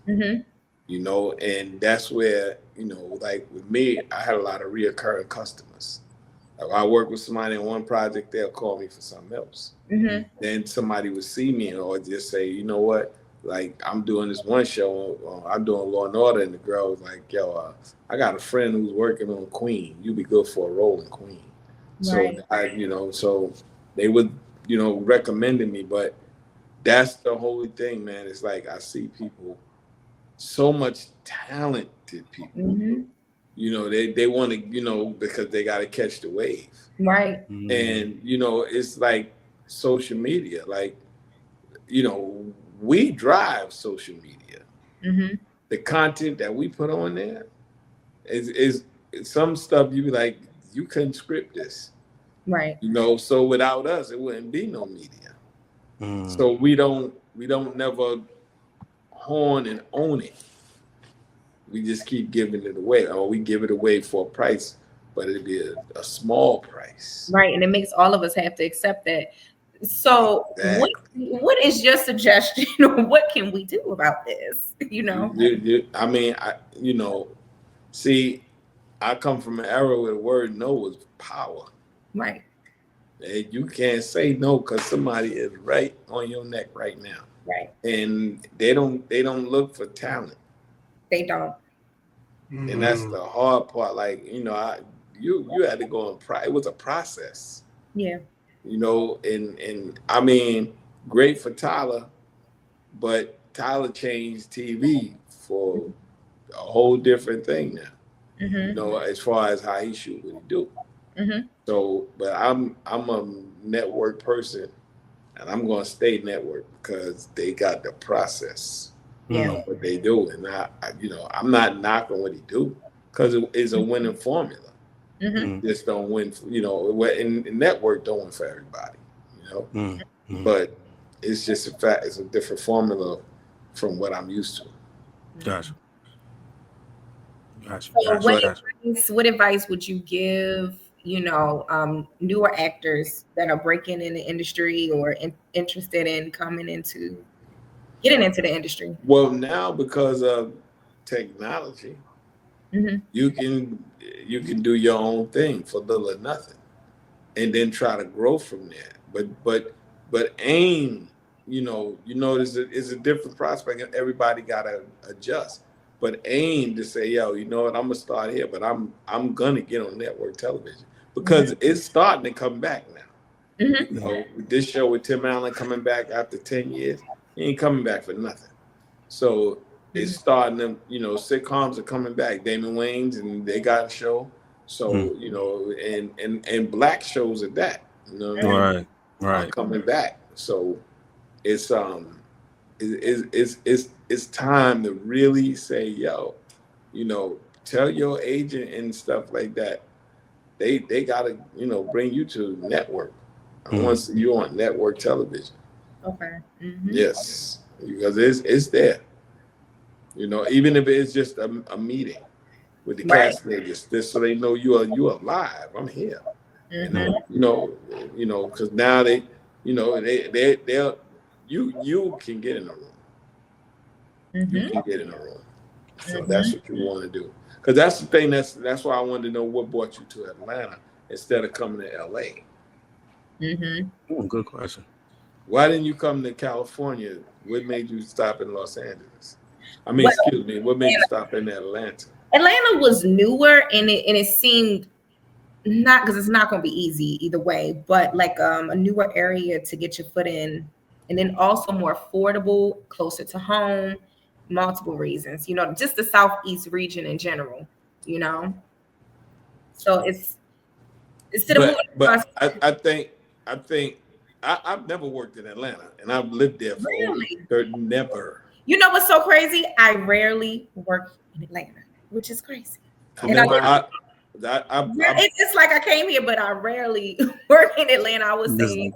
Mm-hmm. You know, and that's where, you know, like with me, I had a lot of reoccurring customers. If I work with somebody on one project, they'll call me for something else. Mm-hmm. Then somebody would see me or just say, you know what, like I'm doing this one show, I'm doing Law and Order, and the girl was like, yo, I got a friend who's working on Queen. You'd be good for a role in Queen. Right. So you know, so they would, you know, recommending me, but that's the whole thing, man. It's like I see people, so much talented people. Mm-hmm. You know, they want to, you know, because they got to catch the wave. Right. And, you know, it's like social media. Like, you know, we drive social media. Mm-hmm. The content that we put on there is some stuff you be like, you couldn't script this. Right. You know, so without us, it wouldn't be no media. So we don't never horn and own it. We just keep giving it away, or we give it away for a price, but it'd be a small price. Right. And it makes all of us have to accept that. So Exactly. what is your suggestion? What can we do about this? You know? I mean, you know, see, I come from an era where the word no was power. Right. And you can't say no because somebody is right on your neck right now. Right. And they don't look for talent. They don't. And that's the hard part. Like, you know, you had to go it was a process. Yeah. You know, and I mean, great for Tyler, but Tyler changed TV for a whole different thing now. Mm-hmm. You know, as far as how he shoot what he do. Mm-hmm. So, but I'm a network person, and I'm gonna stay network because they got the process. Yeah. Of what they do, and you know, I'm not knocking what he do because it's a winning formula. Mm-hmm. Just don't win, you know. And network don't win for everybody, you know. Mm-hmm. But it's just a fact. It's a different formula from what I'm used to. Gotcha. So what advice would you give, you know, newer actors that are breaking in the industry or interested in getting into the industry? Well, now because of technology, mm-hmm. you can do your own thing for little or nothing, and then try to grow from there. But aim, you know, it's a different prospect, and everybody gotta adjust. But aim to say, yo, you know what, I'm gonna start here, but I'm gonna get on network television because mm-hmm. it's starting to come back now. Mm-hmm. You know, this show with Tim Allen coming back after 10 years, he ain't coming back for nothing. So it's starting to, you know, sitcoms are coming back. Damon Wayans, and they got a show. So, you know, and black shows at that, you know what I mean? Right. Are coming back. So it's it's time to really say, yo, you know, tell your agent and stuff like that. They gotta, you know, bring you to network. I want to see you on network television. Okay. Mm-hmm. Yes, because it's there. You know, even if it's just a meeting with the cast niggas, just so they know you are live. I'm here. Mm-hmm. And you know, because now they, you know, they'll you can get in the room. Mm-hmm. You can get in the room. So that's what you want to do. Because that's the thing. That's why I wanted to know what brought you to Atlanta instead of coming to LA. Mm-hmm. Good question. Why didn't you come to California? What made you stop in Los Angeles? I mean, excuse me, what made you stop in Atlanta? Atlanta was newer, and it seemed not, because it's not going to be easy either way, but like a newer area to get your foot in, and then also more affordable, closer to home, multiple reasons, you know, just the Southeast region in general, you know. So it's instead of moving across. I think I've never worked in Atlanta, and I've lived there for never. You know what's so crazy? I rarely work in Atlanta, which is crazy. And it's like I came here, but I rarely work in Atlanta. I would say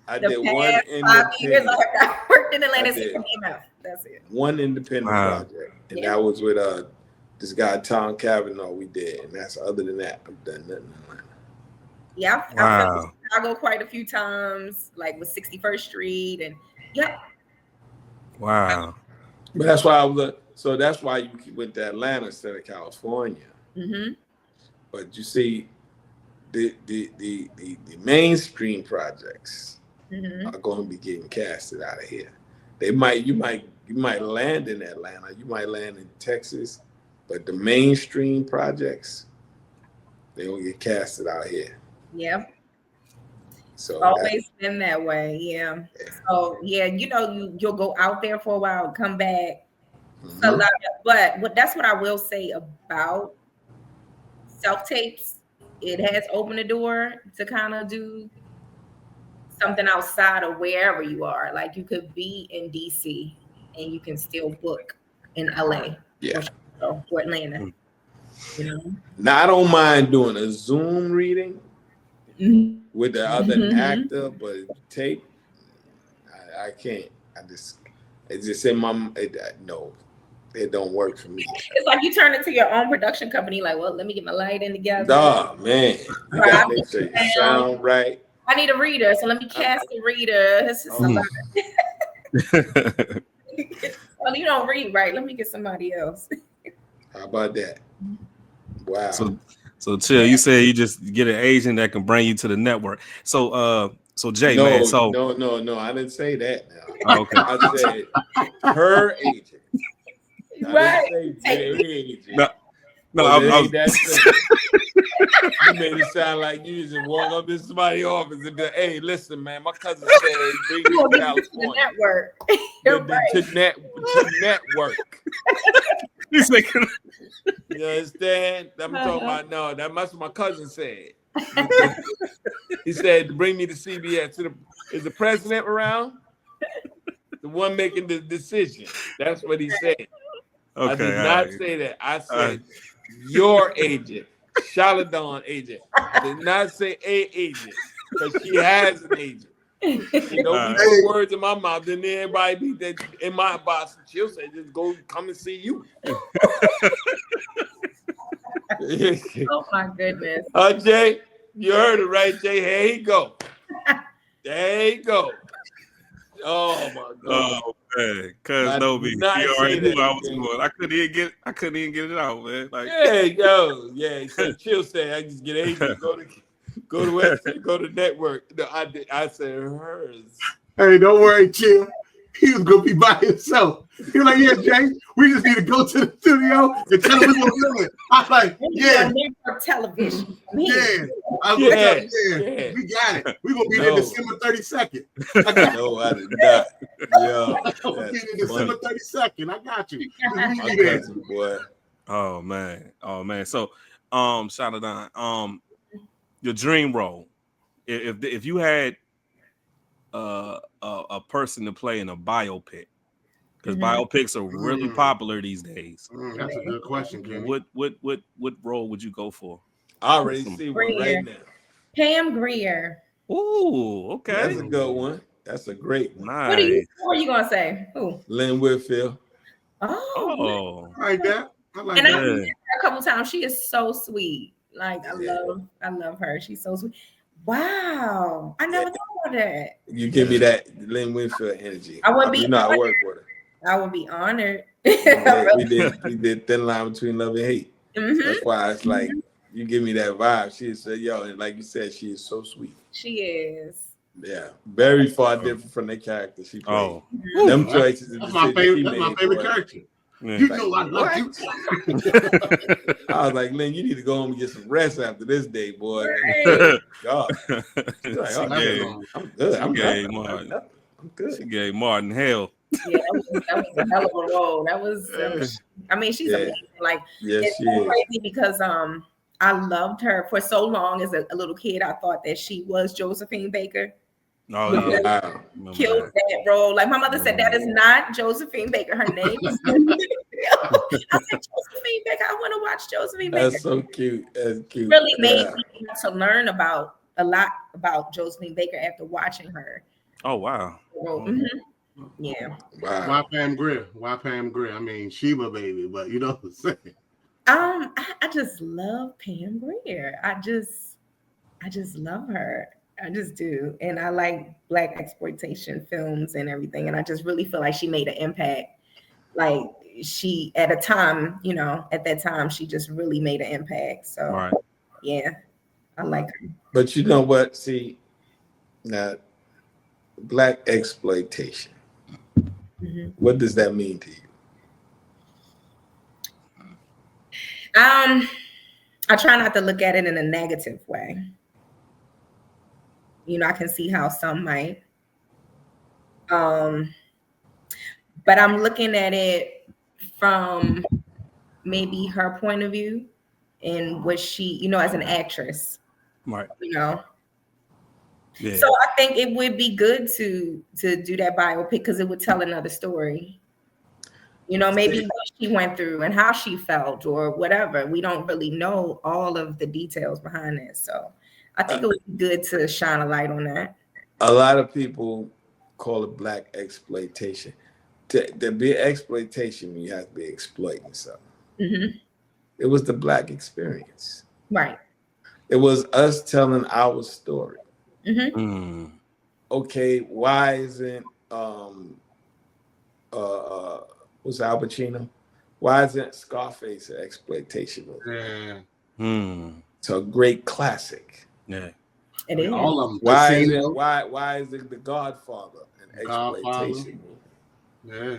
I did one independent. I worked in Atlanta since EMF. That's it. One independent project, and that was with this guy Tom Cavanaugh. We did, and that's other than that, I've done nothing in Atlanta. Yeah, I've been to Chicago quite a few times, like with 61st Street, and Wow. But that's why I was. So that's why you went to Atlanta instead of California. Mm-hmm. But you see, the mainstream projects are going to be getting casted out of here. You might land in Atlanta, you might land in Texas, but the mainstream projects, they will get casted out here. Yep. So always been that way. Yeah. So yeah, you'll go out there for a while, come back. Mm-hmm. But that's what I will say about self-tapes. It has opened the door to kind of do something outside of wherever you are. Like you could be in DC and you can still book in LA or Atlanta. Now I don't mind doing a Zoom reading with the other actor, but tape, I can't. It's just in my no. It don't work for me. It's like you turn it to your own production company. Like, well, let me get my lighting together. Oh man, you gotta make sure you sound right. I need a reader, so let me cast a reader. This is a lot. Well, you don't read right. Let me get somebody else. How about that? Wow. So Chill, you said you just get an agent that can bring you to the network. So Jay, no, man. So no, I didn't say that. Now. Okay. I said her agent. Right. No, I was you made it sound like you just walk up to somebody's office and be like, hey, listen, man, my cousin said bring you to California. Network. To network. He's thinking, you understand? I'm talking about that's what my cousin said. He said bring me to CBS. Is the president around? The one making the decision. That's what he said. Okay, I did not say that. I said your agent, Challedon agent. I did not say a agent because she has an agent. You know, we put words in my mouth, then everybody be that in my box. She'll say, "Just come and see you." Oh my goodness. Jay, you heard it right, Jay. Here he go. There you go. Oh my God. Oh man, cuz Nobi, you already knew I was going. I couldn't even get it out, man. Like, He said, Chill said I just get agent, go to website, go to network. No, I said hers. Hey, don't worry, Chill. He was gonna be by himself. He was like, yeah, Jay, we just need to go to the studio and tell him we're gonna film it. I was like, yeah. Television. Yeah. I was like, we got it. We're gonna be there December 32nd. No, I did not. Yo, we'll be there December 32nd. I got you. My cousin, boy. Oh man. So Challedon, your dream role. If you had a person to play in a biopic, because biopics are really popular these days. That's a good question, Kenny. What role would you go for? I already see one right now. Pam Grier. Ooh, okay. That's a good one. That's a great one. Nice. What are you gonna say? Who? Lynn Whitfield. Oh. I like that. I've met her a couple times. She is so sweet. Like I love her. She's so sweet. Wow. I never thought about that. You give me that Lynn Whitfield energy. I would be not work with her. I would be honored. we did Thin Line Between Love and Hate. That's why it's like you give me that vibe. She said, and like you said, she is so sweet. She is. Yeah, very far different from the character she played. Oh, them choices. That's my favorite character. Yeah. You know I love you. I was like, Lynn, you need to go home and get some rest after this day, boy. Right. God. Like, I'm good. I'm good. She gave Martin hell. Yeah, that was a hell of a role. That was. I mean, she's amazing. Like, it's so crazy because I loved her for so long as a little kid. I thought that she was Josephine Baker. Oh yeah, killed that role. Like my mother said, that is not Josephine Baker. Her name is. I said Josephine Baker. I want to watch Josephine Baker. That's so cute. That's cute. Really made me want to learn a lot about Josephine Baker after watching her. Oh wow. Yeah. Wow. Why Pam Grier? I mean, Sheba baby, but you know what I'm saying. I just love Pam Grier. I just love her. I just do. And I like Black exploitation films and everything. And I just really feel like she made an impact. Like she, at a time, at that time, she just really made an impact. So, Right. yeah, I like her. But you know what? See, now, Black exploitation. Mm-hmm. What does that mean to you? I try not to look at it in a negative way. I can see how some might. But I'm looking at it from maybe her point of view and what she, as an actress. Right. Yeah. So I think it would be good to do that biopic because it would tell another story. Maybe what she went through and how she felt or whatever. We don't really know all of the details behind it. So I think it would be good to shine a light on that. A lot of people call it Black exploitation. To be exploitation, you have to be exploiting something. Mm-hmm. It was the Black experience. Right. It was us telling our story. Mm-hmm. Mm. Okay, why isn't what's Al Pacino? Why isn't Scarface an exploitation movie? Yeah. It's a great classic. Yeah. It is. All of them. Why is it The Godfather an exploitation movie? Yeah.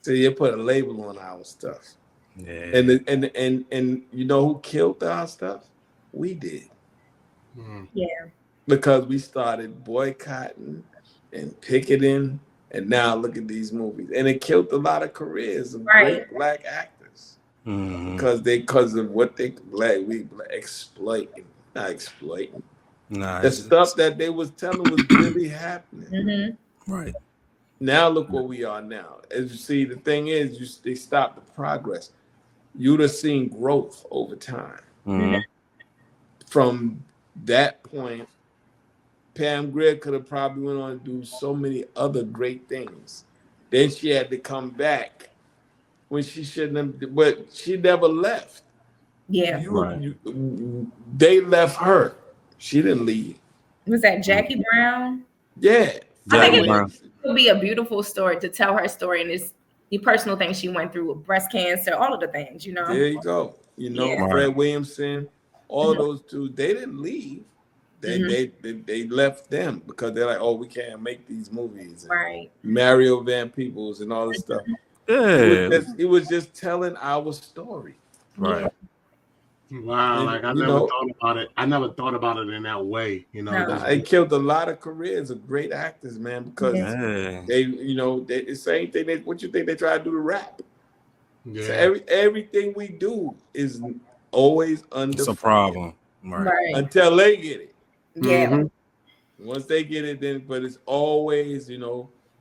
So you put a label on our stuff. Yeah. And you know who killed our stuff? We did. Yeah. Because we started boycotting and picketing, and now look at these movies. And it killed a lot of careers of great Black actors. Because of what we exploiting. Not exploiting. Nah, the stuff that they was telling was really happening. Mm-hmm. Right. Now look where we are now. As you see, the thing is, they stopped the progress. You'd have seen growth over time. Mm-hmm. From that point, Pam Grier could have probably went on to do so many other great things. Then she had to come back when she shouldn't have, but she never left. Yeah. They left her. She didn't leave. Was that Jackie Brown? Yeah. I think it would be a beautiful story to tell her story and it's the personal things she went through with breast cancer, all of the things, There you go. Fred Williamson, all of those two, they didn't leave. They left them because they're like, oh, we can't make these movies. Right. Mario Van Peebles and all this stuff. Yeah. It was just telling our story. Right. Wow, like I never thought about it. I never thought about it in that way. It killed a lot of careers of great actors, man, because they the same thing. What you think they try to do to rap? Yeah. So everything we do is always under. It's a problem, right? Until they get it. Yeah. Mm-hmm. Once they get it, then but it's always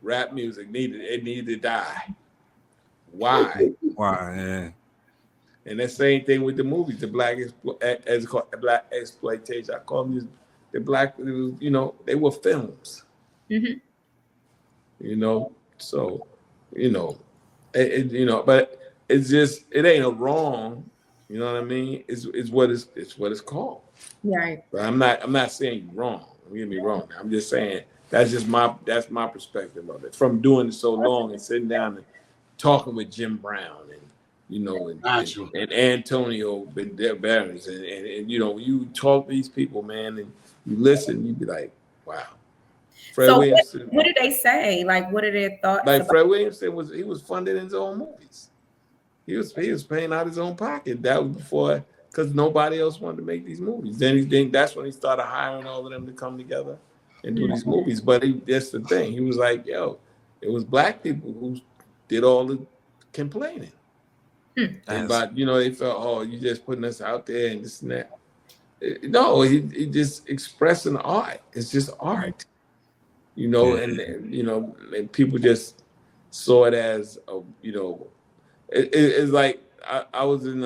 rap music needed to die. Why? Why? Yeah. And the same thing with the movies, the Black exploitation. I call them the Black. They were films. Mm-hmm. So but it's just it ain't a wrong. You know what I mean? It's what it's called. Right. But I'm not saying you're wrong. Don't get me wrong. I'm just saying that's my perspective of it. From doing it so long and sitting down and talking with Jim Brown and and Antonio Banderas and you talk to these people, man, and you listen, you be like, wow. Fred Williamson, what did they say? Like, what are their thoughts? Like Fred Williamson was funding his own movies. He was paying out his own pocket. That was before, because nobody else wanted to make these movies. Then that's when he started hiring all of them to come together and do these movies. But that's the thing. He was like, yo, it was Black people who did all the complaining. But they felt, oh, you just putting us out there and this and that. No, he just expressing art. It's just art, and people just saw it as it's like I was in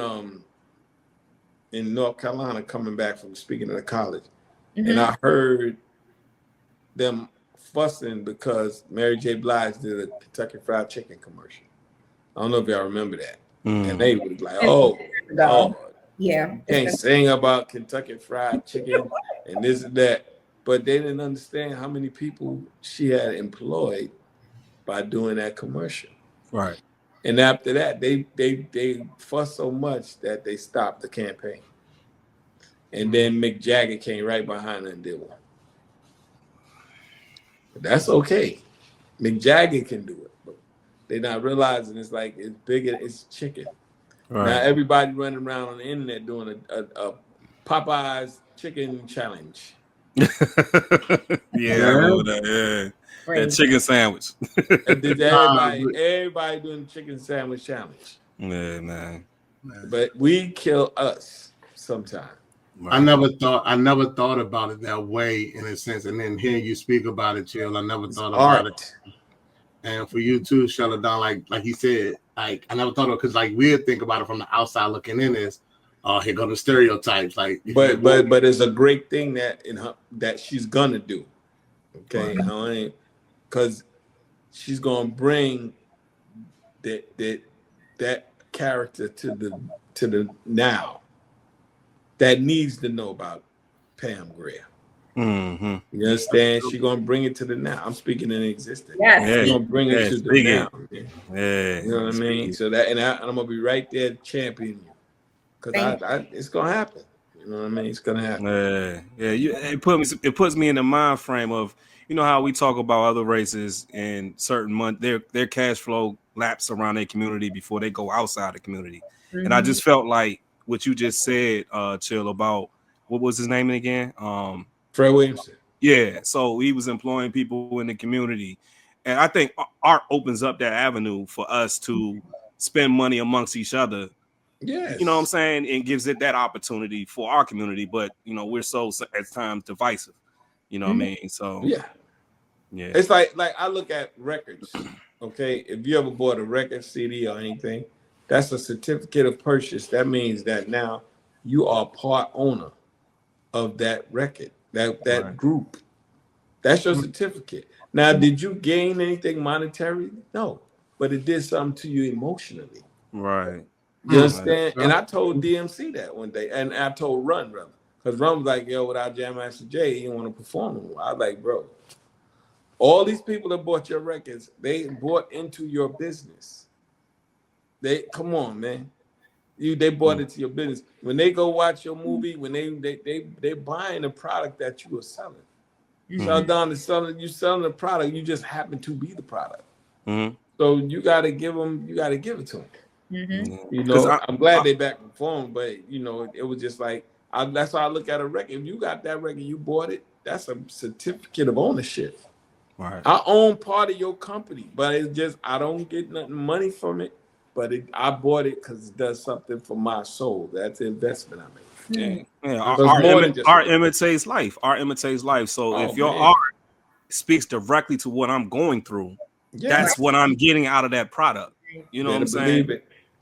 North Carolina coming back from speaking at a college, and I heard them fussing because Mary J. Blige did a Kentucky Fried Chicken commercial. I don't know if y'all remember that. And they was like, oh, yeah, you can't sing about Kentucky Fried Chicken and this and that. but they didn't understand how many people she had employed by doing that commercial. Right. And after that, they fussed so much that they stopped the campaign. And then Mick Jagger came right behind her and did one. But that's okay. Mick Jagger can do it. But they're not realizing it's like it's bigger, it's chicken. Right. Now everybody running around on the internet doing a Popeyes chicken challenge. Yeah, I remember that. Yeah. That chicken sandwich. everybody doing the chicken sandwich challenge. Yeah, man. But we kill us sometimes. Right. I never thought about it that way in a sense. And then hearing you speak about it, Chill, I never thought about it. And for you too, Challedon, like he said, like I never thought of it because like we'd think about it from the outside looking in as here go the stereotypes. Like but it's a great thing that she's gonna do. Okay, right. Because she's gonna bring that character to the now that needs to know about Pam Grier. Mm-hmm. You understand? She's gonna bring it to the now. I'm speaking in existence. Yes. She's gonna bring it to the now. Yeah. You know what I mean? So that and I'm gonna be right there to champion you. Because it's gonna happen. You know what I mean? It's gonna happen. It puts me in the mind frame of, you know how we talk about other races and certain month their cash flow laps around their community before they go outside the community. Mm-hmm. And I just felt like what you just said, Chill, about what was his name again? Fred Williamson. Yeah, so he was employing people in the community. And I think art opens up that avenue for us to spend money amongst each other. Yes. You know what I'm saying? And gives it that opportunity for our community. But, you know, we're so at times divisive. You know what I mean? So, yeah. It's like I look at records, okay? If you ever bought a record, CD or anything, that's a certificate of purchase. That means that now you are part owner of that record, that group. That's your certificate. Now, did you gain anything monetary? No, but it did something to you emotionally. Right. You understand? And I told DMC that one day, and I told Run, brother, because Run was like, yo, without Jam Master Jay, he didn't want to perform anymore. I was like, bro, all these people that bought your records, they bought into your business. Come on, man. They bought into your business. When they go watch your movie, when they buying the product that you are selling. Challedon is selling the product, you just happen to be the product. Mm-hmm. So you gotta give it to them. Mm-hmm. You know, I'm glad they back performed, but you know, it was just like that's how I look at a record. If you got that record, you bought it, that's a certificate of ownership. Right. I own part of your company, but it's just I don't get nothing money from it. But I bought it because it does something for my soul. That's the investment I made. Art imitates life. Art imitates life. So if your art speaks directly to what I'm going through, that's what I'm getting out of that product. You know what I'm saying?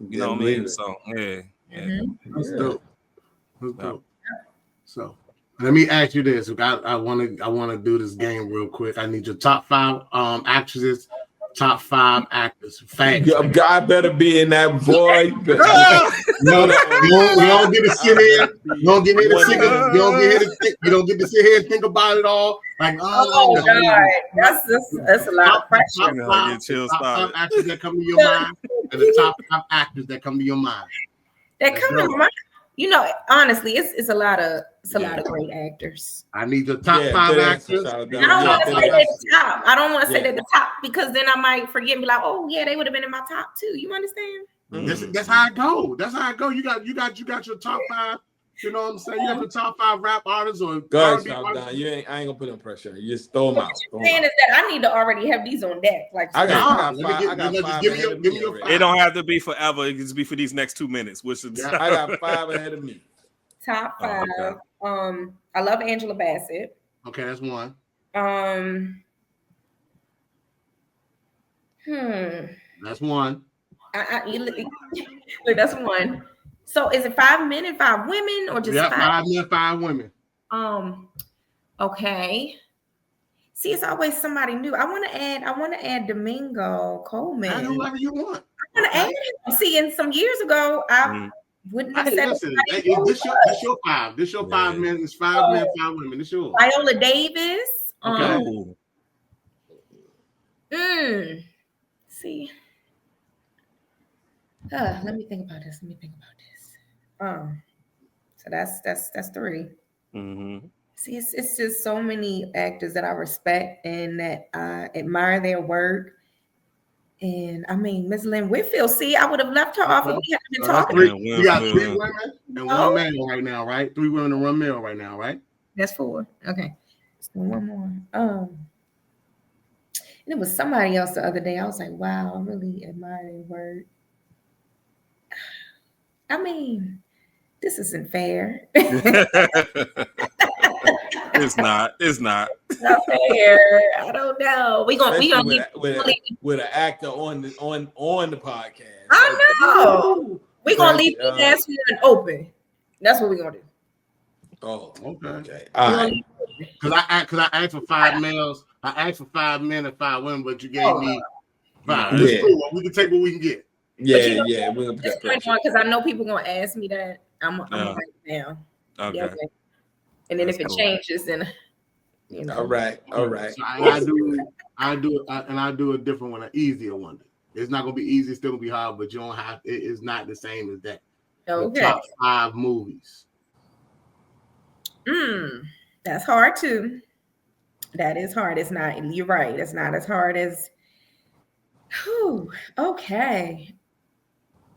You know what I mean? So That's dope. That's dope. So let me ask you this. I want to do this game real quick. I need your top 5 actresses. Top 5 actors. Facts. Your guy better be in that boy. No, you don't get to sit here. You don't get to sit here. You don't get to sit here and think about it all. Like, oh God, that's a lot of pressure. Top 5 actors that come to your mind, and the top 5 actors that come to your mind. That come to mind. You know, honestly, it's a lot of great actors. I need the top 5 actors. I don't want to say they're the top. I don't want to say they're the top because then I might forget and be like, oh yeah, they would have been in my top too. You understand? That's how I go. That's how I go. You got your top 5. You know what I'm saying? You got the top 5 rap artists or guys. I ain't gonna put no pressure on you. Just throw them out. What you're saying is that I need to already have these on deck. Like I got 5. Give me your 5. It don't have to be forever. It can just be for these next 2 minutes. Which is I got 5 ahead of me. Top 5. I love Angela Bassett. Okay, that's one. That's one. Look, that's one. So is it 5 men and 5 women or just 5? 5 men, 5 women. Okay. See, it's always somebody new. I want to add Domingo Coleman. Add whoever you want. I want to add him. See, and some years ago, Wouldn't Hey, have said listen, anybody this your 5. This your 5 men. It's 5 men, 5 women. This yours. Viola Davis. Okay. See. Let me think about this. So that's 3. Mm-hmm. See, it's just so many actors that I respect and that I admire their work. And I mean, Miss Lynn Whitfield. See, I would have left her off if we hadn't been talking. We got 3 women and 1 male right now, right? 3 women and 1 male right now, right? That's 4. Okay, so 1 more. And it was somebody else the other day. I was like, wow, I really admire their work. I mean, this isn't fair. It's not. It's not. Not fair. I don't know. We gonna with an actor on the podcast. I know. We gonna leave the last one open. That's what we gonna do. Oh, okay. All right. Because I asked for 5 males. I asked for 5 men and 5 women, but you gave me 5. It's cool. We can take what we can get. Yeah. Because I know people gonna ask me that. I'm gonna write it down. Okay. Yeah, and then if it changes, then All right. So I do a different one, an easier one. It's not gonna be easy. It's still gonna be hard, but you don't have. It's not the same as that. Okay. The top 5 movies. That's hard too. That is hard. It's not. You're right. It's not as hard as. Whew, okay.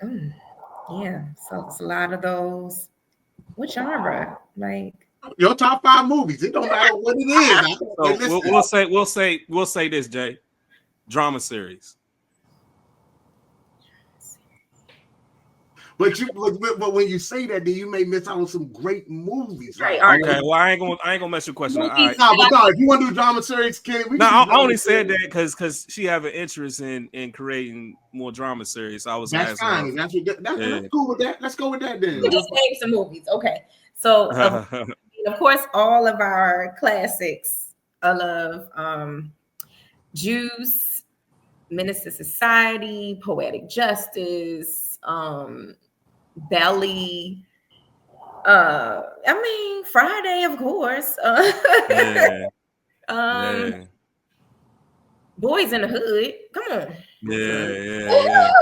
Yeah. So it's a lot of those. What genre? Like your top 5 movies. It don't matter what it is. So we'll say this, Jay. Drama series. But when you say that, then you may miss out on some great movies. Right. Okay. Well, I ain't gonna mess your question. All right. No, if you want to do drama series, I only said that because she have an interest in creating more drama series. I was that's fine. That's cool with that. Let's go with that then. We just name some movies. Okay. So of course, all of our classics. I love Juice, Menace to Society, Poetic Justice. Belly, Friday, of course. Boys in the Hood. Come on. Yeah.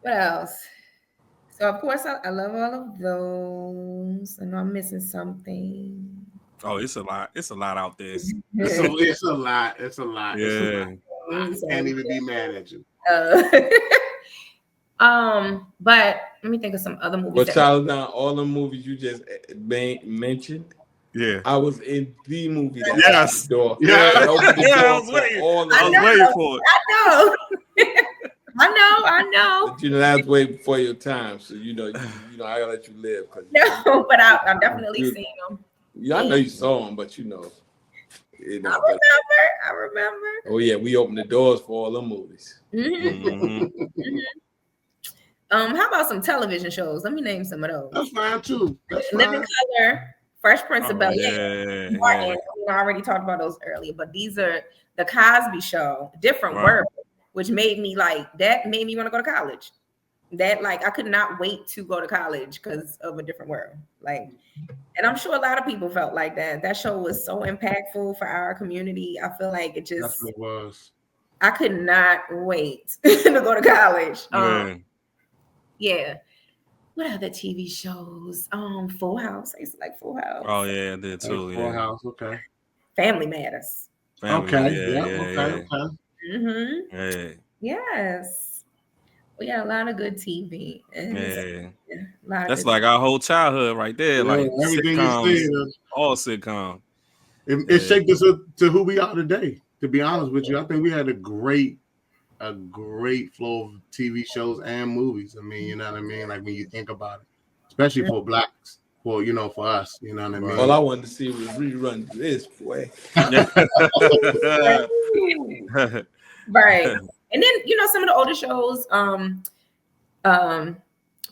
What else? So of course I love all of those. I know I'm missing something. Oh, it's a lot. It's a lot out there. It's a lot. Yeah. I can't even be mad at you. But let me think of some other movies. Well, Challedon, all the movies you just mentioned. Yeah, I was in the movie. That yes. Door. Yeah, I was waiting. I was waiting for it. I know. But that's way before your time, so I gotta let you live. No, but I've definitely seen them. Yeah, I know you saw them, but I remember. Oh yeah, we opened the doors for all them movies. How about some television shows? Let me name some of those. That's fine too. Living Color, Fresh Prince of Bel-Air. Yeah. I already talked about those earlier, but these are the Cosby Show, different world, which made me want to go to college. That I could not wait to go to college because of a different world. And I'm sure a lot of people felt like that. That show was so impactful for our community. I feel like it just definitely was. I could not wait to go to college. Yeah. What other TV shows? Full House. I used to like Full House. Oh yeah, I did too. Full House. Okay. Family Matters. Okay. Yeah. Yes. We got a lot of good TV. That's like our whole childhood right there. Yeah, like everything sitcoms, you said, all sitcom. It shaped us to who we are today. To be honest with you, I think we had a great flow of TV shows and movies. I mean, you know what I mean? Like when you think about it, especially for blacks, for us, you know what I mean? All I wanted to see was rerun this, boy. Right. And then, some of the older shows,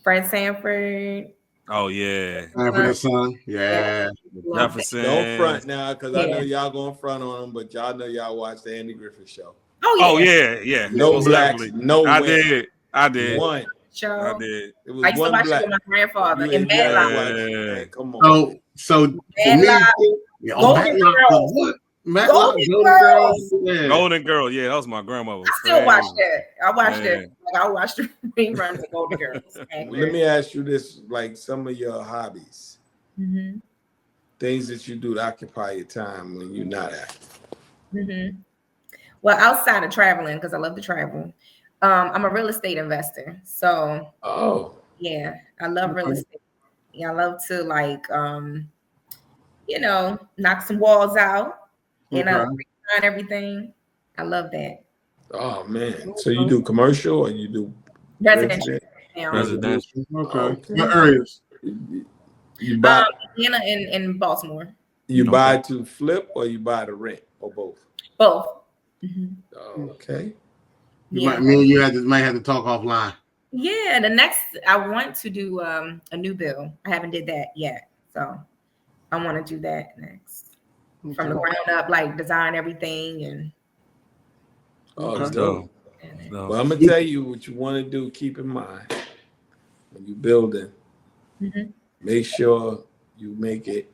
Fred Sanford. Oh, yeah. Sanford and Son. Yeah. Jefferson. Don't front now, because I know y'all going front on them, but y'all know y'all watch the Andy Griffith Show. Oh yeah. No Most blacks, definitely. no I way. did. One. I did. It was I used to one watch black. it with my grandfather You in had to Matlock. watch it, man. Come on. So for me, Golden Girls. what? Matlock, Golden Golden Girls. Yeah. Golden Girl, yeah, that was my grandmother. I still watch that. I watched Man. it. Like I watched the reruns of Golden Girls. Let me ask you this: like some of your hobbies, things that you do to occupy your time when you're not active. Well, outside of traveling, because I love to travel, I'm a real estate investor. So, yeah, I love real estate. Yeah, I love to like, knock some walls out and redesign everything. I love that. Oh man! So you do commercial or you do residential? Residential. Okay. What areas? You buy Atlanta and Baltimore. You buy to flip or you buy to rent or both? Both. Okay. You might have to talk offline. Yeah, the next I want to do a new bill. I haven't did that yet, so I want to do that next from the ground up, like design everything and. It's dope. Well, I'm gonna tell you what you want to do. Keep in mind when you're building, make sure you make it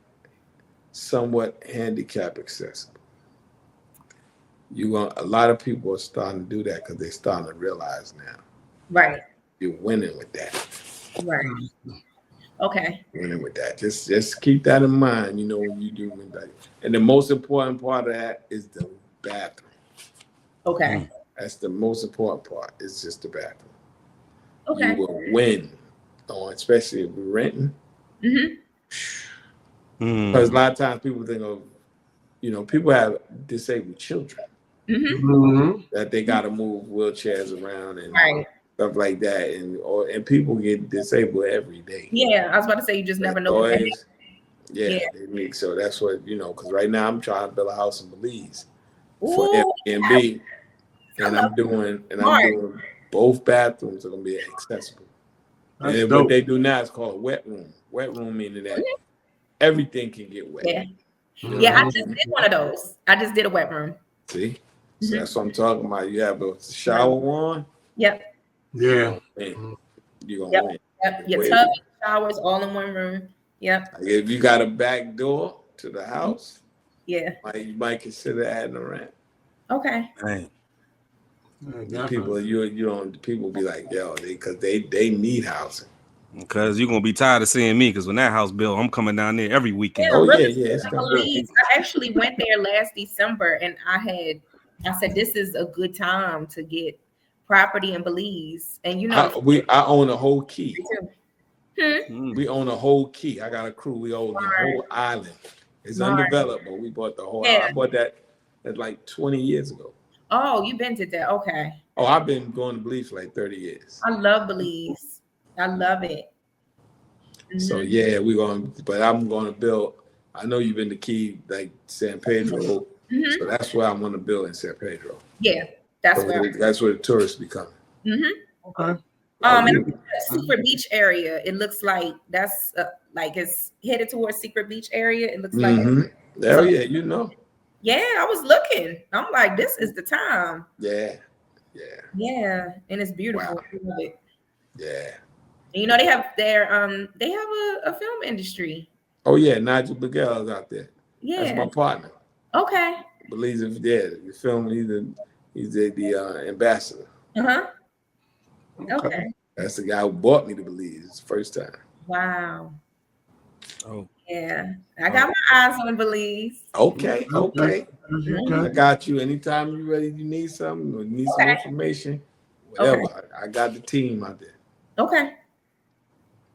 somewhat handicap accessible. A lot of people are starting to do that because they're starting to realize now. Right. You're winning with that. Right. Okay. Winning with that. Just keep that in mind, when you do that. And the most important part of that is the bathroom. Okay. That's the most important part. It's just the bathroom. Okay. You will win, especially if we're renting. Because a lot of times people think of, people have disabled children that they got to move wheelchairs around and stuff like that, and people get disabled every day. Yeah, I was about to say you just never know. They make so that's what because right now I'm trying to build a house in Belize for Airbnb, and I'm doing both bathrooms are gonna be accessible. And what they do now is called wet room. Wet room meaning that everything can get wet. Yeah, I just did one of those. I just did a wet room. See, so that's what I'm talking about. You have a shower on. Yep. Yeah. You're gonna win. Yep. Your tub, showers, all in one room. Yep. If you got a back door to the house, you might consider adding a ramp. Okay. Dang. People, people be like, because they need housing. Because you're gonna be tired of seeing me. Because when that house built, I'm coming down there every weekend. I actually went there last December, and I said this is a good time to get property in Belize, and I own a whole key. We own a whole key. I got a crew. We own the whole island. It's undeveloped, but we bought the whole island. I bought that like 20 years ago. Oh, you've been to that? Okay. Oh, I've been going to Belize for like 30 years. I love Belize. I love it. So but I'm going to build. I know you've been to Key, like San Pedro, so that's where I'm going to build in San Pedro. Yeah, that's where the tourists be coming. Okay. And Secret Beach area. It looks like that's like it's headed towards Secret Beach area. It looks like. Yeah, I was looking. I'm like, this is the time. Yeah, and it's beautiful. Wow. I love it. Yeah. And, they have a film industry. Oh yeah, Nigel Miguel is out there. Yeah, that's my partner. Okay. Believes the film. He's the ambassador. Okay. That's the guy who brought me to Belize. It's the first time. Wow. Oh. Yeah, I got my eyes on Belize. Okay. I got you. Anytime you're ready, you need something or need some information, whatever. I got the team out there. Okay.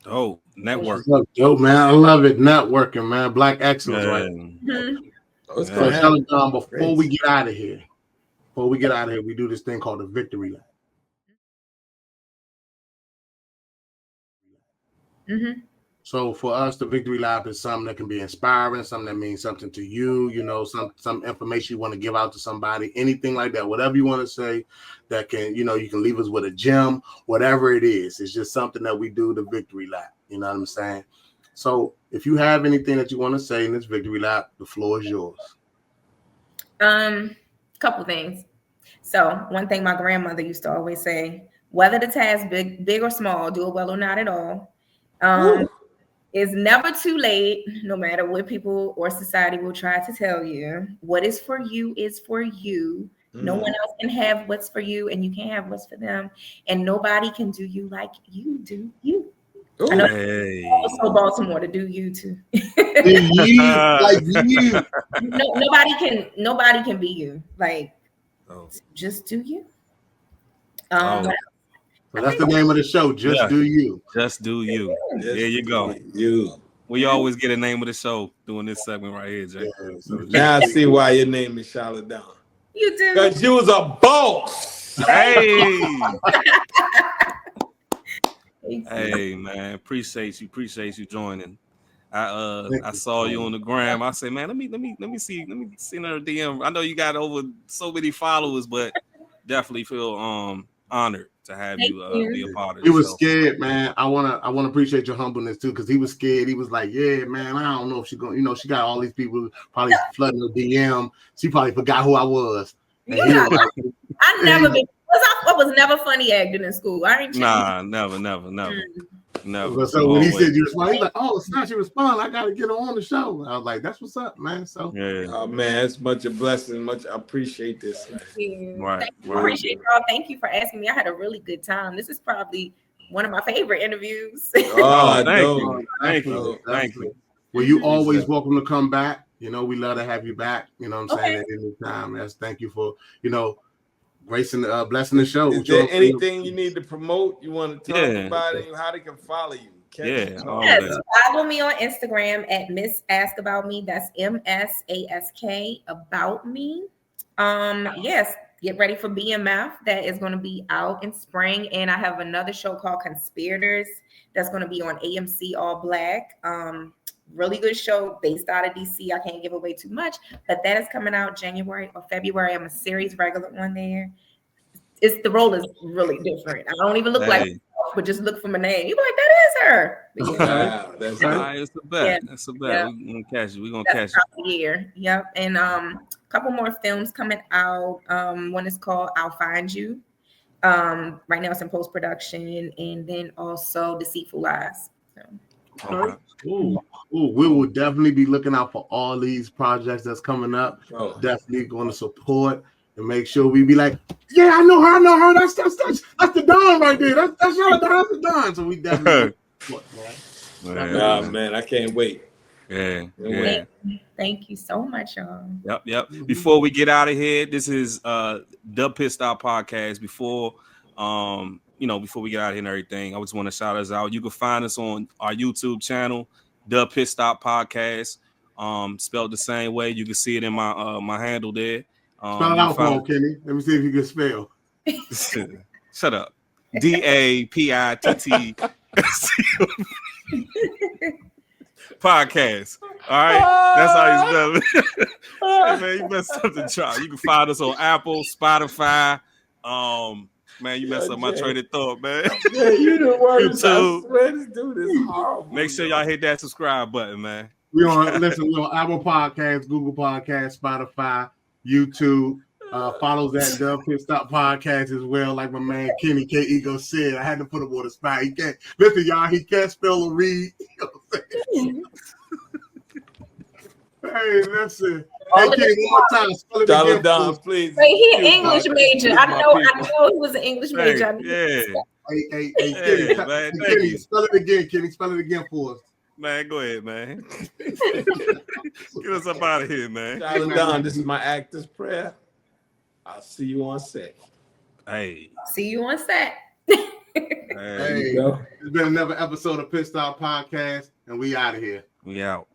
Oh, network. Dope, man. I love it. Networking, man. Black excellence, right? Challedon, before we get out of here, we do this thing called the Victory Lap. So for us, the Victory Lap is something that can be inspiring, something that means something to you, some information you want to give out to somebody, anything like that, whatever you want to say that can, you can leave us with a gem, whatever it is. It's just something that we do, the Victory Lap. You know what I'm saying? So if you have anything that you want to say in this Victory Lap, the floor is yours. Couple things. So one thing my grandmother used to always say, whether the task big or small, do it well or not at all. It's never too late, no matter what people or society will try to tell you. What is for you is for you. No one else can have what's for you, and you can't have what's for them. And nobody can do you like you do you. I know also Baltimore to do you too. Like you. Nobody can be you. Like, just do you. So that's the name of the show. Just do you. Just do you. There you go. You. We always get a name of the show doing this segment right here, Jay. Yeah, so now I see why your name is Challedon. You do. Because you was a boss. Hey. Hey man, appreciate you joining. I saw you on the gram. I said, man, let me see another DM. I know you got over so many followers, but definitely feel honored to have you be a part of it. He was scared, man. I wanna appreciate your humbleness too, because he was scared. He was like, yeah, man, I don't know if she's gonna, she got all these people probably flooding her DM. She probably forgot who I was. And he was like, I never been. I was never funny acting in school. I ain't. Nah, never. So when he said you respond, he's like, "Oh, it's not you respond. I got to get her on the show." I was like, "That's what's up, man." So oh man, it's much a blessing. I appreciate this. Thank you. Right. Appreciate y'all. Thank you for asking me. I had a really good time. This is probably one of my favorite interviews. Thank you. Well, you always welcome to come back. We love to have you back. You know what I'm saying? At any time. Thank you for gracing, blessing the show. Is there anything you need to promote? You want to talk about it? How they can follow you? Follow me on Instagram at Miss Ask About Me. That's MSASK About Me. Yes, get ready for BMF. That is going to be out in spring, and I have another show called Conspirators that's going to be on AMC All Black. Really good show based out of DC. I can't give away too much, but that is coming out January or February. I'm a series regular on there. The role is really different. I don't even look like myself, but just look for my name. You be like, that is her. Wow, that's right. It's the bet. That's the bet. We're gonna catch you. We're gonna catch you. Year. Yep. And a couple more films coming out. One is called I'll Find You. Right now it's in post-production, and then also Deceitful Lies. So. Okay. Ooh, we will definitely be looking out for all these projects that's coming up. Definitely going to support and make sure we be like, yeah, I know her. That's the Don right there. That's the Don. So we definitely support, man. Man, I can't wait. Yeah. Thank you so much, y'all. Yep. Before we get out of here, this is the Pit Stop Podcast. Before we get out of here and everything, I just want to shout us out. You can find us on our YouTube channel, The Pit Stop Podcast, spelled the same way. You can see it in my handle there. Spell it out for me, Kenny. Let me see if you can spell. Shut up. DAPITT Podcast. All right, that's how you spell it. Hey, man, you messed up the chart. You can find us on Apple, Spotify. Man, you messed up my train of thought, man. Yeah, you the worst. I swear this dude is horrible. Make sure y'all hit that subscribe button, man. We're on Apple Podcasts, Google Podcasts, Spotify, YouTube. Follows that Dub Pit Stop Podcast as well. Like my man Kenny K. Ego said, I had to put him on the spot. He can't listen, y'all. He can't spell or read. Hey, listen. Hey, Kenny, one more time. Spell it again, Don, please. Wait, he an English major. I know he was an English major. Hey, Kenny, spell it again, Kenny. Spell it again for us. Man, go ahead, man. Get us up out of here, man. Don, this is my actor's prayer. I'll see you on set. Hey. See you on set. Hey, it's been another episode of Pit Stop Podcast, and we out of here. We out.